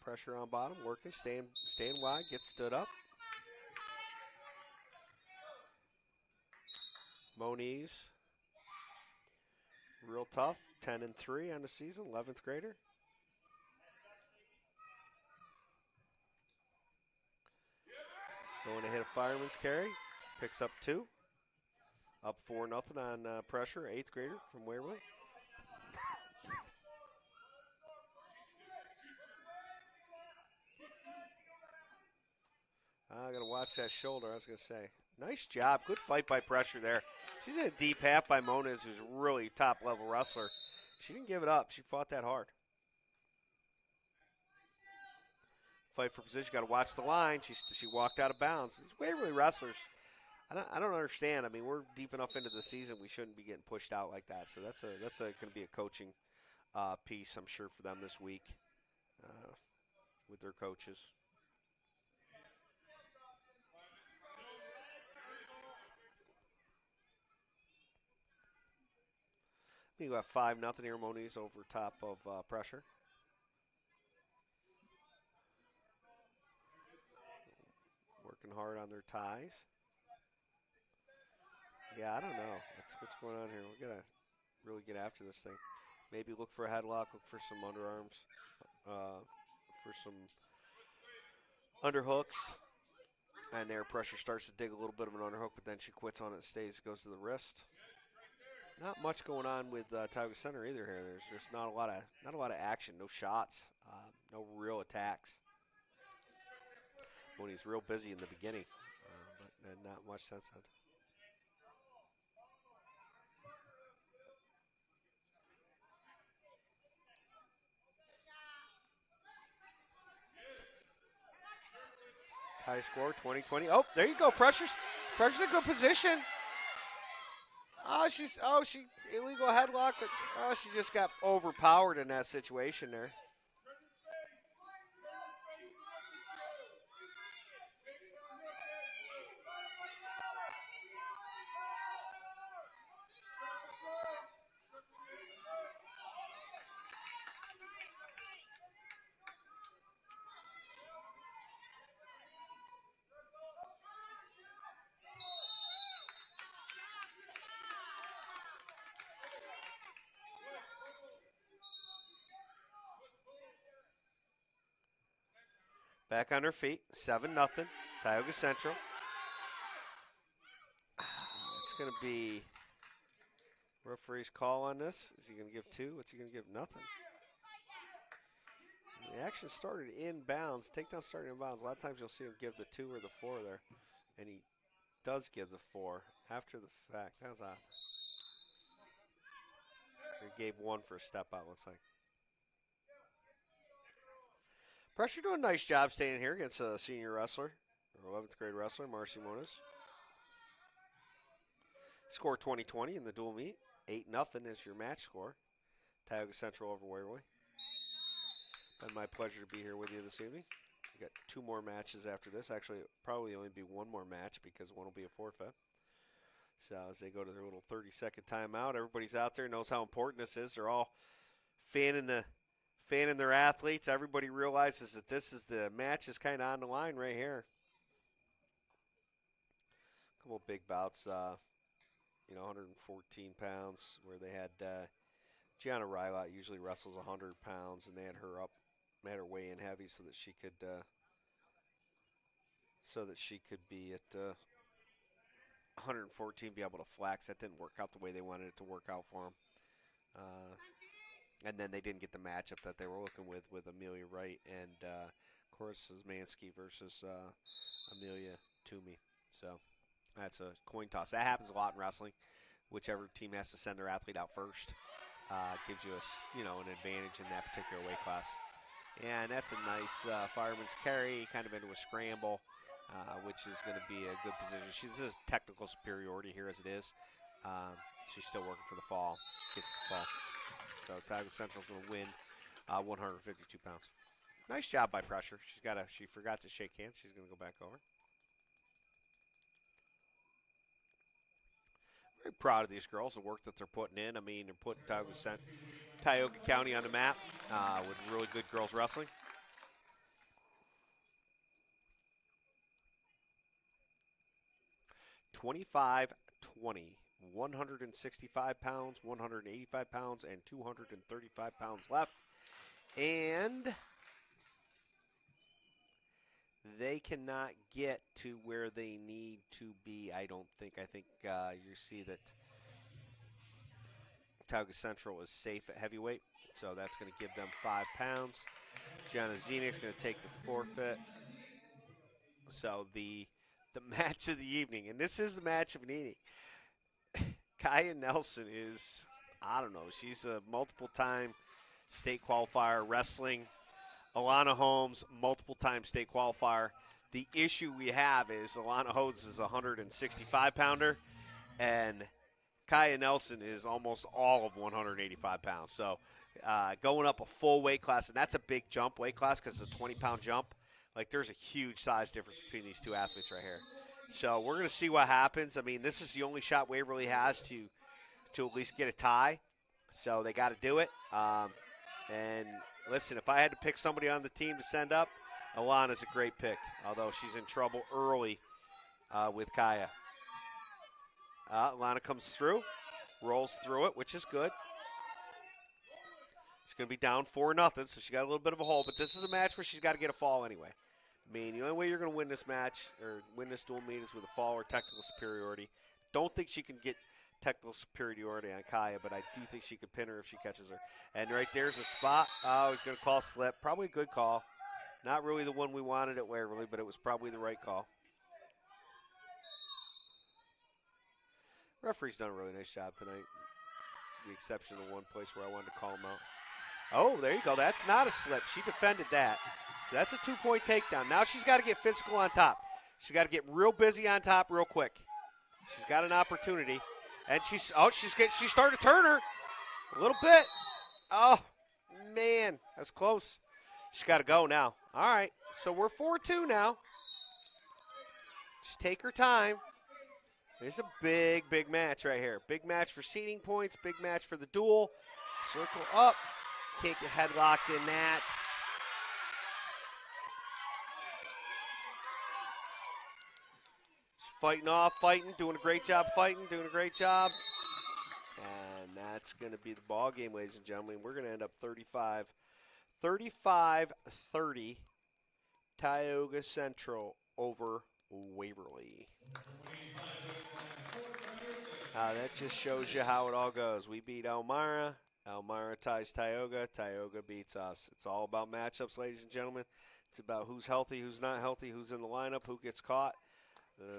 Pressure on bottom, working, staying wide, gets stood up. Moniz, real tough, 10-3 on the season, 11th grader. Going to hit a fireman's carry, picks up 2. Up 4-0 on Pressure, 8th grader from Waverly. I got to watch that shoulder, I was going to say. Nice job. Good fight by Pressure there. She's in a deep half by Moniz, who's a really top-level wrestler. She didn't give it up. She fought that hard. Fight for position. Got to watch the line. She walked out of bounds. These Waverly wrestlers, I don't understand. I mean, we're deep enough into the season. We shouldn't be getting pushed out like that. So that's going to be a coaching piece, I'm sure, for them this week with their coaches. We got 5-0 here. Moniz over top of Pressure. Working hard on their ties. Yeah, I don't know. What's going on here. We're going to really get after this thing. Maybe look for a headlock, look for some underarms, for some underhooks. And air pressure starts to dig a little bit of an underhook, but then she quits on it, stays, goes to the wrist. Not much going on with Tioga Center either here. There's not a lot of action, no shots, no real attacks. Mooney's real busy in the beginning, but not much since then. High score, 20-20. Oh, there you go. Pressure's in good position. She illegal headlock, but she just got overpowered in that situation there. Back on her feet, 7-0, Tioga Central. It's going to be referee's call on this. Is he going to give 2? What's he going to give? Nothing. The action started inbounds. Takedown started inbounds. A lot of times you'll see him give the 2 or the 4 there, and he does give the 4 after the fact. That was odd. He gave 1 for a step out, looks like. Pressure doing a nice job staying here against a senior wrestler, or 11th grade wrestler, Marcy Moniz. Score 20-20 in the dual meet. 8-0 is your match score. Tioga Central over Waverly. Been my pleasure to be here with you this evening. We got 2 more matches after this. Actually, it'll probably only be 1 more match because one will be a forfeit. So as they go to their little 30-second timeout, everybody's out there, knows how important this is. They're all fanning their athletes. Everybody realizes that the match is kind of on the line right here. A couple of big bouts, 114 pounds, where they had Gianna Rylot usually wrestles 100 pounds, and they had her weigh in heavy so that she could be at 114, be able to flex. That didn't work out the way they wanted it to work out for them. And then they didn't get the matchup that they were looking with Amelia Wright and Cora Szymanski versus Amelia Toomey. So that's a coin toss. That happens a lot in wrestling. Whichever team has to send their athlete out first gives you an advantage in that particular weight class. And that's a nice fireman's carry, kind of into a scramble, which is going to be a good position. She's just technical superiority here as it is. She's still working for the fall. She gets the fall. So Tioga Central's going to win 152 pounds. Nice job by Pressure. She forgot to shake hands. She's going to go back over. Very proud of these girls, the work that they're putting in. I mean, they're putting Tioga County on the map with really good girls wrestling. $25-20. 165 pounds, 185 pounds, and 235 pounds left. And they cannot get to where they need to be, I don't think. I think you see that Tioga Central is safe at heavyweight, so that's going to give them 5 pounds. Gianna Zenek's going to take the forfeit. So the match of the evening, and this is the match of an evening. Kaya Nelson is, I don't know, she's a multiple-time state qualifier wrestling. Alana Holmes, multiple-time state qualifier. The issue we have is Alana Holmes is a 165-pounder, and Kaya Nelson is almost all of 185 pounds. So going up a full weight class, and that's a big jump weight class because it's a 20-pound jump. Like, there's a huge size difference between these two athletes right here. So we're going to see what happens. I mean, this is the only shot Waverly has to at least get a tie. So they got to do it. And listen, if I had to pick somebody on the team to send up, Alana's a great pick, although she's in trouble early with Kaya. Lana comes through, rolls through it, which is good. She's going to be down 4-0, so she got a little bit of a hole. But this is a match where she's got to get a fall anyway. I mean, the only way you're going to win this match or win this dual meet is with a fall or technical superiority. Don't think she can get technical superiority on Kaya, but I do think she could pin her if she catches her. And right there's a spot. Oh, he's going to call slip. Probably a good call. Not really the one we wanted at Waverly, but it was probably the right call. Referee's done a really nice job tonight, with the exception of the one place where I wanted to call him out. Oh, there you go. That's not a slip. She defended that. So that's a 2-point takedown. Now she's got to get physical on top. She's got to get real busy on top real quick. She's got an opportunity. And she's starting to turn her a little bit. Oh, man. That's close. She's got to go now. All right. So we're 4-2 now. Just take her time. It's a big, big match right here. Big match for seeding points. Big match for the duel. Circle up. Can't get headlocked in that. She's fighting off, doing a great job fighting, doing a great job. And that's going to be the ball game, ladies and gentlemen. We're going to end up 35-30, Tioga Central over Waverly. That just shows you how it all goes. We beat Elmira. Elmira ties Tioga. Tioga beats us. It's all about matchups, ladies and gentlemen. It's about who's healthy, who's not healthy, who's in the lineup, who gets caught.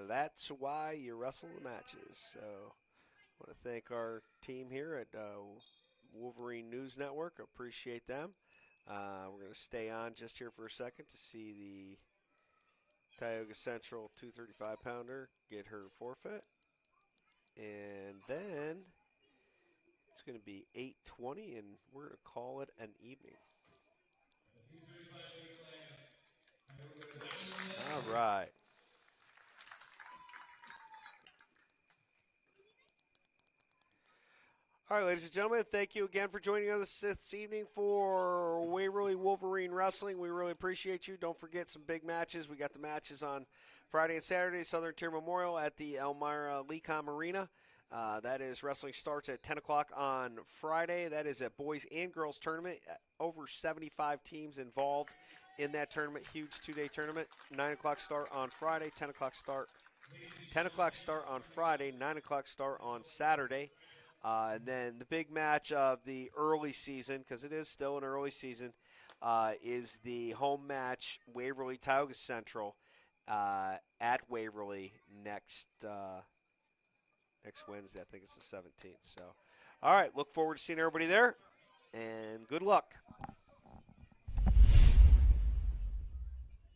That's why you wrestle the matches. So I want to thank our team here at Wolverine News Network. Appreciate them. We're going to stay on just here for a second to see the Tioga Central 235-pounder get her forfeit. And then it's going to be 8:20, and we're going to call it an evening. All right. All right, ladies and gentlemen, thank you again for joining us this evening for Waverly Wolverine Wrestling. We really appreciate you. Don't forget some big matches. We got the matches on Friday and Saturday, Southern Tier Memorial at the Elmira Lecom Arena. That is, wrestling starts at 10 o'clock on Friday. That is a boys and girls tournament. Over 75 teams involved in that tournament. Huge two-day tournament. 9 o'clock start on Friday, 10 o'clock start. 10 o'clock start on Friday, 9 o'clock start on Saturday. And then the big match of the early season, because it is still an early season, is the home match, Waverly Tioga Central, at Waverly next Wednesday. I think it's the 17th. So, all right, look forward to seeing everybody there, and good luck.